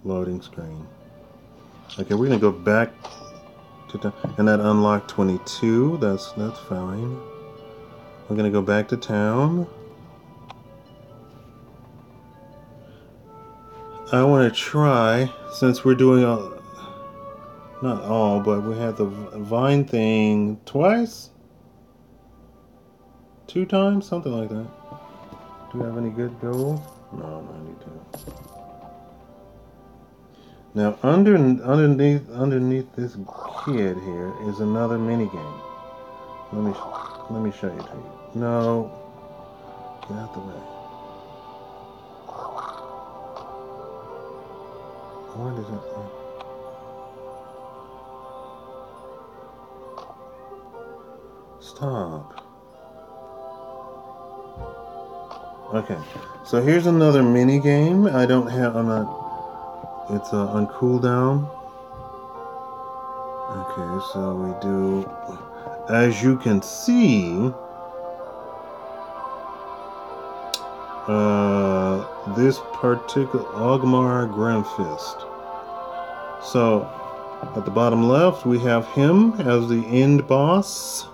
Loading screen. Okay, we're gonna go back to town, and that unlocked 22. That's fine. We're gonna go back to town. I want to try, since we're doing not all, but we have the vine thing twice, 2 times, something like that. Do we have any good gold? No, I need to. Now, underneath this kid here is another mini game. Let me show you to you. No, get out the way. What is it? Stop. Okay, so here's another mini game. I'm not. It's on cooldown. Okay, so we do, as you can see, this particular Ogmar Grimfist. So, at the bottom left, we have him as the end boss.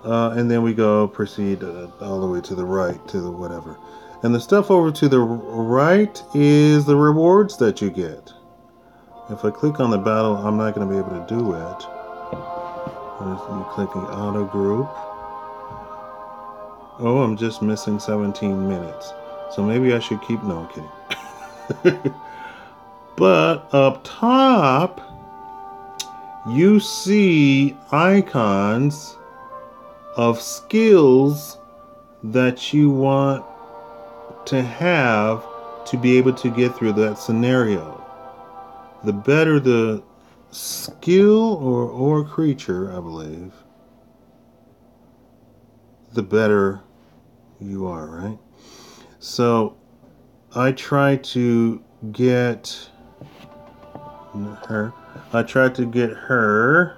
And then we proceed all the way to the right, to the whatever. And the stuff over to the right is the rewards that you get. If I click on the battle, I'm not going to be able to do it. You clicking auto group. Oh, I'm just missing 17 minutes. So maybe I should keep... No, I'm kidding. But up top, you see icons of skills that you want to have to be able to get through that scenario. The better the skill or creature, I believe, the better you are, right? So I try to get her. I tried to get her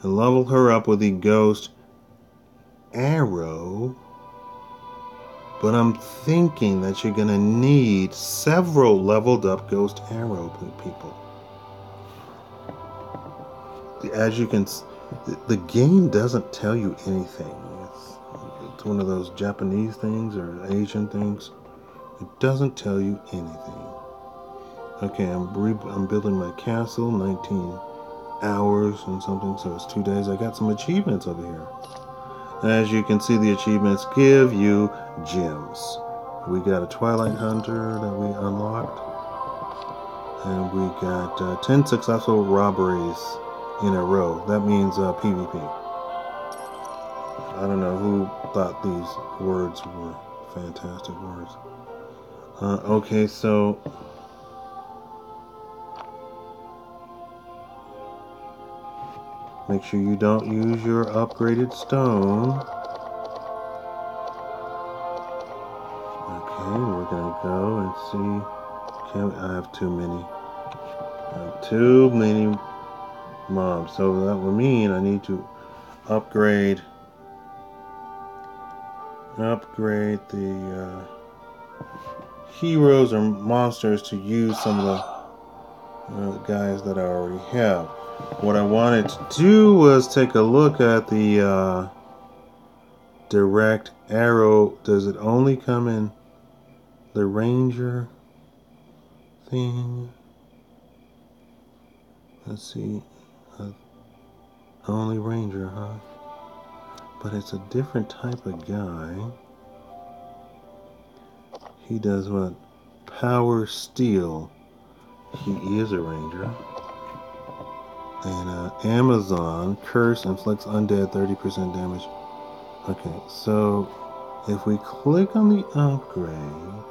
and level her up with the ghost arrow. But I'm thinking that you're going to need several leveled up ghost arrow people. As you can, the game doesn't tell you anything. It's one of those Japanese things or Asian things. It doesn't tell you anything. Okay, I'm building my castle, 19 hours and something, so it's 2 days. I got some achievements over here. As you can see, the achievements give you gems. We got a Twilight Hunter that we unlocked. And we got 10 successful robberies in a row. That means PvP. I don't know who thought these words were fantastic words. Okay, so... make sure you don't use your upgraded stone. Okay, we're gonna go and see. Okay, I have too many. I have too many mobs. So that would mean I need to upgrade the heroes or monsters to use some of the guys that I already have. What I wanted to do was take a look at the direct arrow. Does it only come in the ranger thing? Let's see. Only ranger, huh? But it's a different type of guy. He does what? Power steel. He is a ranger. And Amazon, curse, inflicts undead 30% damage. Okay, so if we click on the upgrade,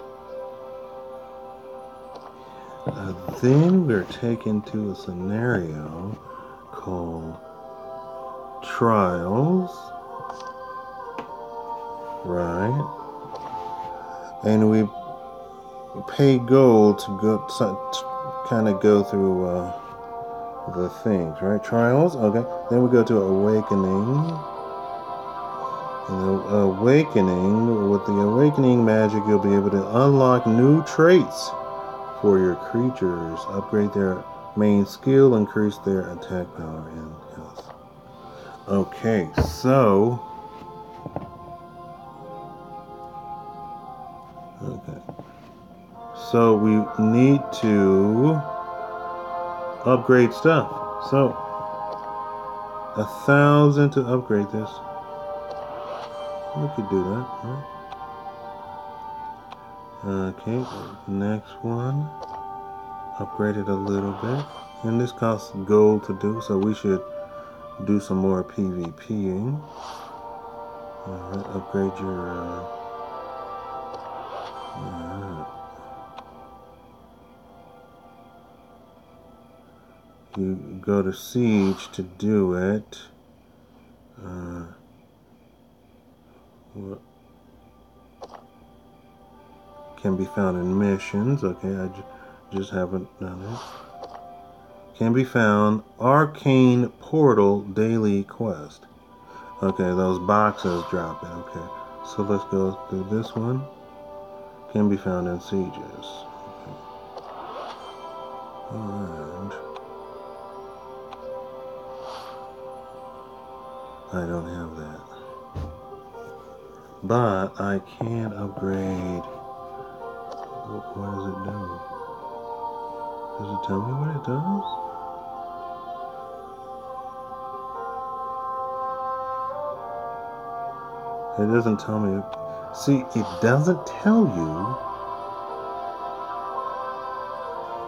Then we're taken to a scenario called trials, right? And we pay gold to go kind of go through the things, right? Trials, okay. Then we go to awakening. And the awakening, with the awakening magic, you'll be able to unlock new traits for your creatures, upgrade their main skill, increase their attack power and health. Okay, so we need to upgrade stuff. So 1,000 to upgrade this. We could do that, right? Okay, next one. Upgrade it a little bit. And this costs gold to do, so we should do some more PvPing. Alright, upgrade your... You go to Siege to do it. Can be found in missions. Okay, I just haven't done it. Can be found Arcane Portal Daily Quest. Okay, those boxes drop it. Okay, so let's go through this one. Can be found in Sieges. Okay. And I don't have that. But I can upgrade. What does it do? Does it tell me what it does? It doesn't tell me. See, it doesn't tell you.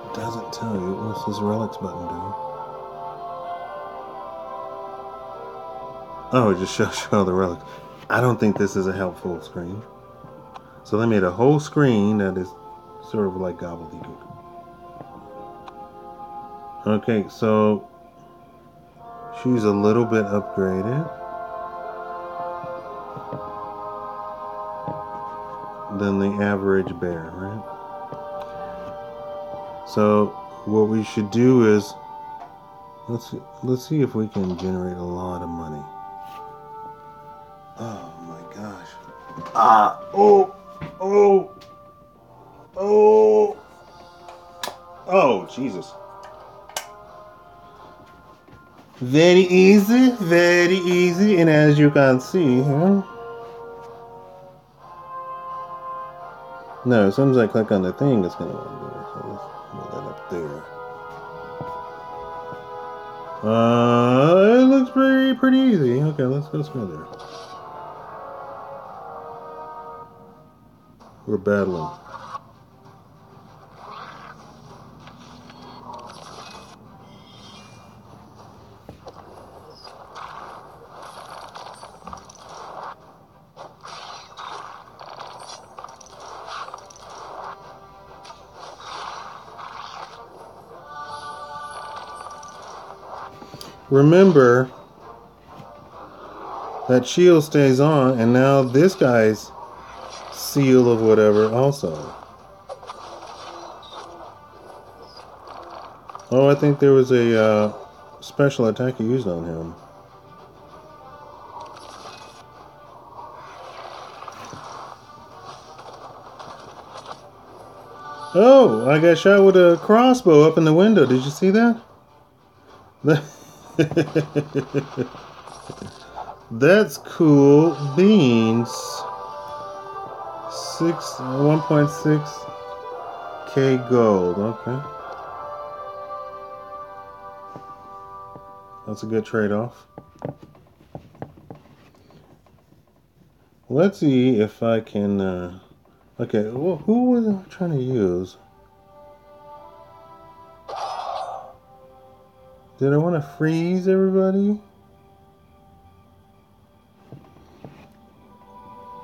It doesn't tell you. What's this relics button do? Oh, it just shows you all the relics. I don't think this is a helpful screen. So they made a whole screen that is sort of like gobbledygook. Okay, so she's a little bit upgraded than the average bear, right? So what we should do is let's see if we can generate a lot of money. Oh my gosh. Oh, Jesus. Very easy, and as you can see here. No, as soon as I click on the thing, it's going to want to do it. So let's move that up there. It looks pretty easy. Okay, let's go further. We're battling. Remember that shield stays on, and now this guy's seal of whatever also. Oh, I think there was a special attack used on him. Oh, I got shot with a crossbow up in the window. Did you see that? That's cool beans. 1.6k gold. Okay. That's a good trade-off. Let's see if I can... okay, well, who was I trying to use? Did I want to freeze everybody?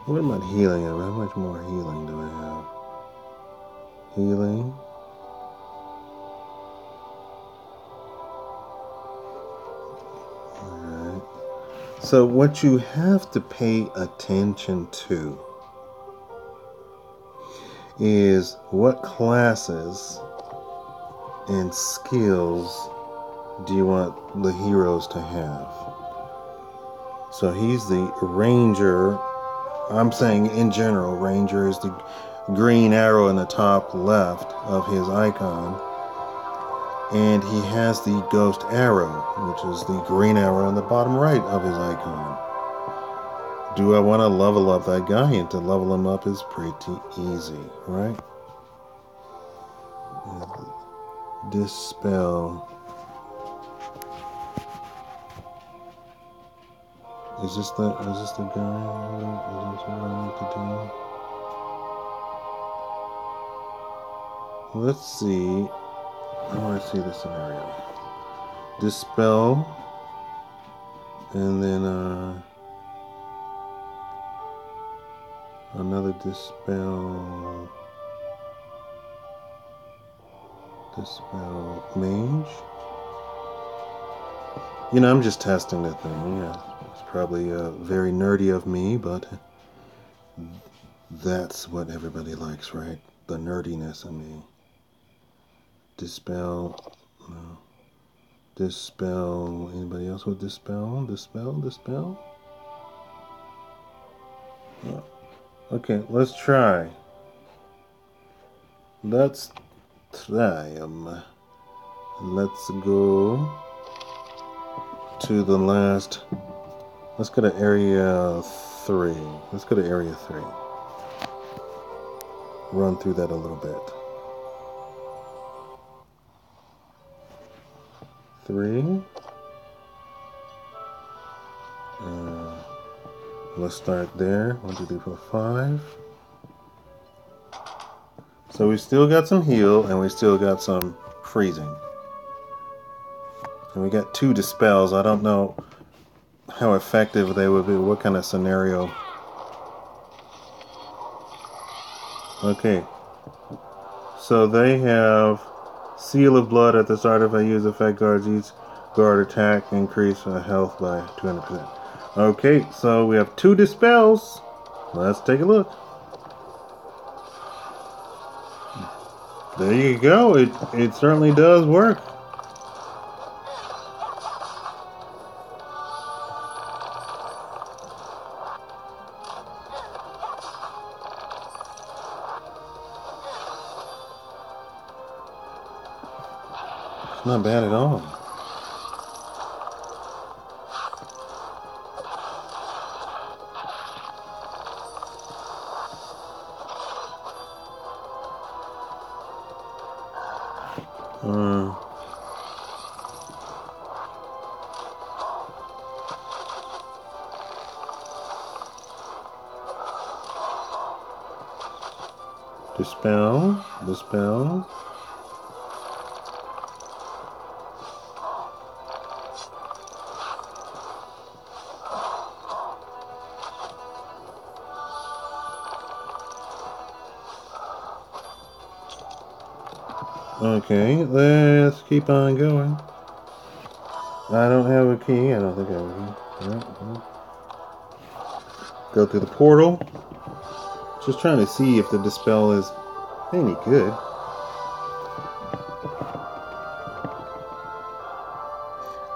What about healing? How much more healing do I have? Healing. So what you have to pay attention to is what classes and skills do you want the heroes to have. So he's the ranger. I'm saying in general, ranger is the green arrow in the top left of his icon. And he has the ghost arrow, which is the green arrow in the bottom right of his icon. Do I want to level up that guy? And to level him up is pretty easy, right? Dispel. Is this the guy? Is this what I need to do? Let's see. I want to see the scenario. Dispel. And then another dispel. Dispel mage. You know, I'm just testing the thing. Yeah, it's probably very nerdy of me, but that's what everybody likes, right? The nerdiness of me. Dispel. No. Dispel. Anybody else with dispel? Dispel? Oh. Okay, let's try. Let's try them. Let's go to the last. Let's go to area 3. Let's go to area 3. Run through that a little bit. 3. Let's start there. 1, 2, 3, 4, 5. So we still got some heal and we still got some freezing. And we got 2 dispels. I don't know how effective they would be. What kind of scenario? Okay. So they have Seal of Blood at the start of a use effect guards each guard attack increase health by 200%. Okay, so we have 2 dispels. Let's take a look. There you go. It certainly does work. It's not bad at all. Dispel. Okay, let's keep on going. I don't have a key. I don't think I have a key. No. Go through the portal. Just trying to see if the dispel is any good.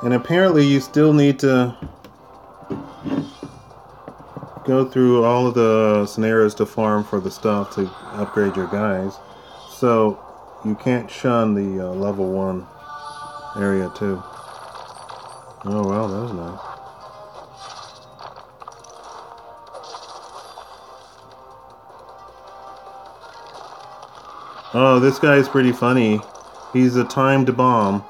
And apparently you still need to go through all of the scenarios to farm for the stuff to upgrade your guys. So you can't shun the level 1 area too. Oh well, that was nice. Oh, this guy is pretty funny. He's a timed bomb.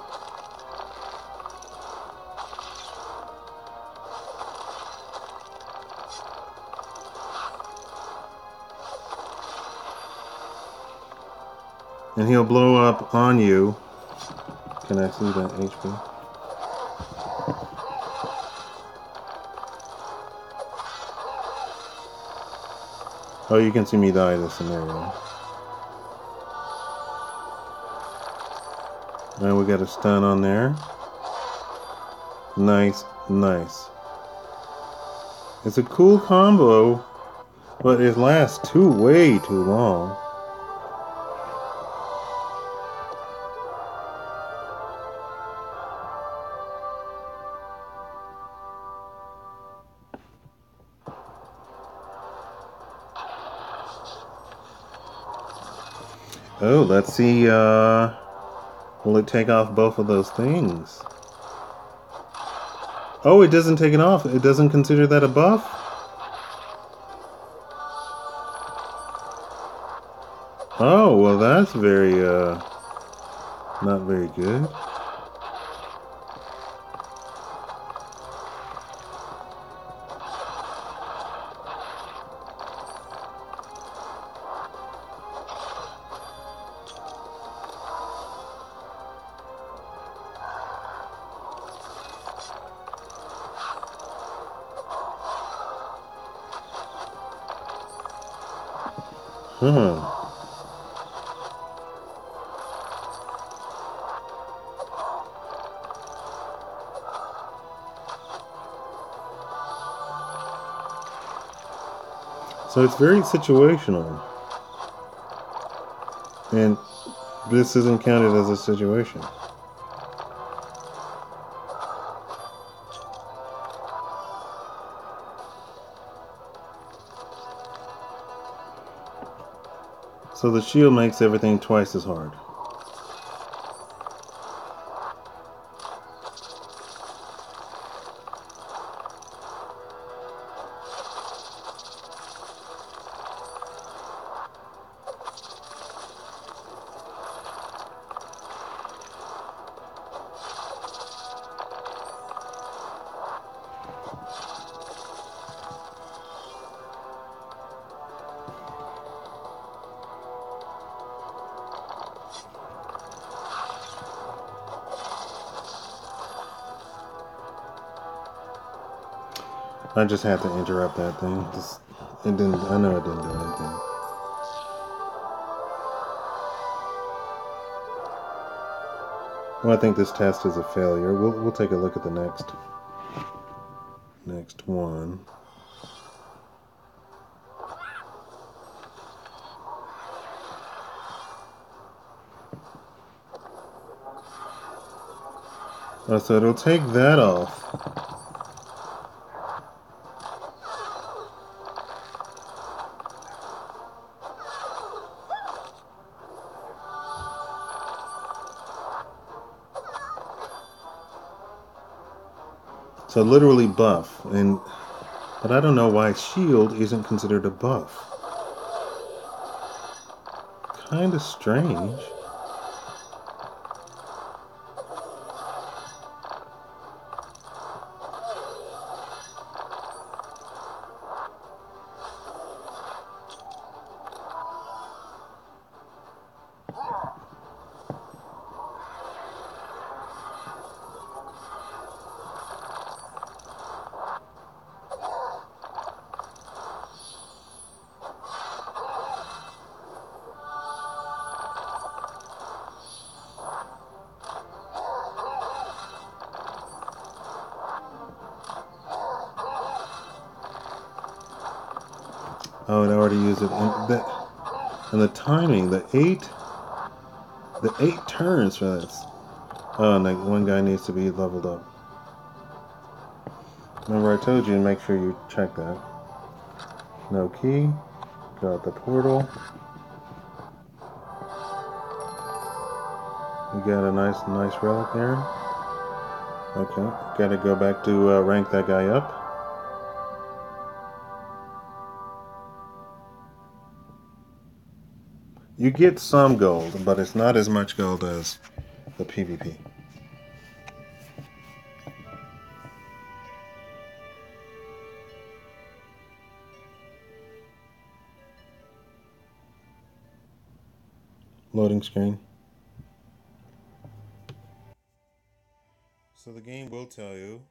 And he'll blow up on you. Can I see that HP? Oh, you can see me die in this scenario. And we got a stun on there. Nice. It's a cool combo, but it lasts way too long. Oh, let's see, will it take off both of those things? Oh, it doesn't take it off. It doesn't consider that a buff? Oh, well that's very, not very good. Huh. So it's very situational. And this isn't counted as a situation. So the shield makes everything twice as hard. I just had to interrupt that thing. It didn't. I know it didn't do anything. Well, I think this test is a failure. We'll take a look at the next one. Oh, so it'll take that off. So literally buff, but I don't know why shield isn't considered a buff. Kind of strange. Oh, it already used it. And the timing, the eight turns for this. Oh, and one guy needs to be leveled up. Remember, I told you to make sure you check that. No key. Got the portal. You got a nice relic there. Okay, gotta go back to rank that guy up. You get some gold, but it's not as much gold as the PvP. Loading screen. So the game will tell you.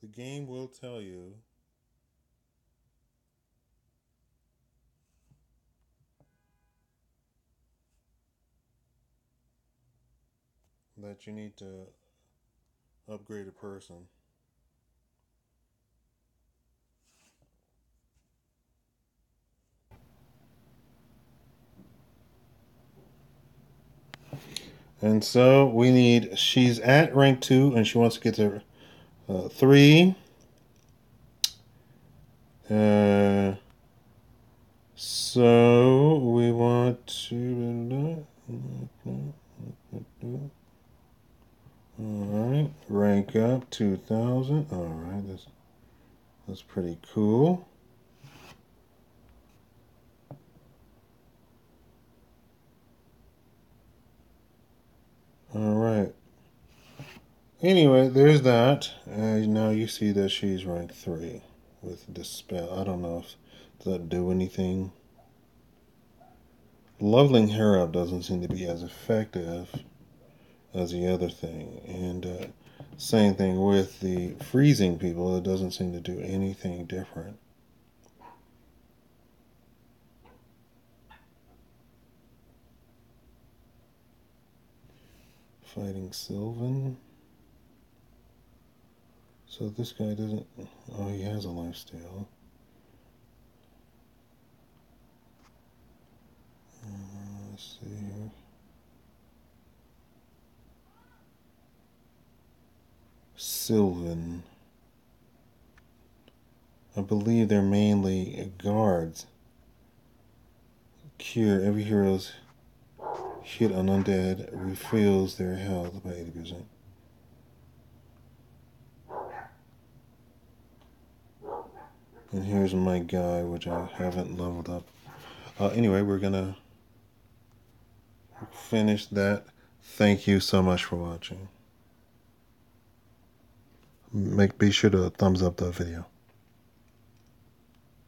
The game will tell you that you need to upgrade a person. And so we need, she's at rank 2 and she wants to get to 3. So we want to. Alright, rank up 2,000. Alright, that's pretty cool. Alright. Anyway, there's that. Now you see that she's rank 3 with Dispel. I don't know if does that do anything. Leveling her up doesn't seem to be as effective as the other thing. And same thing with the freezing people. It doesn't seem to do anything different. Fighting Sylvan. So this guy doesn't... Oh, he has a lifesteal. Let's see here. Sylvan. I believe they're mainly guards. Cure. Every hero's hit on undead refills their health by 80%. And here's my guy, which I haven't leveled up. Anyway, we're gonna finish that. Thank you so much for watching. Be sure to thumbs up the video.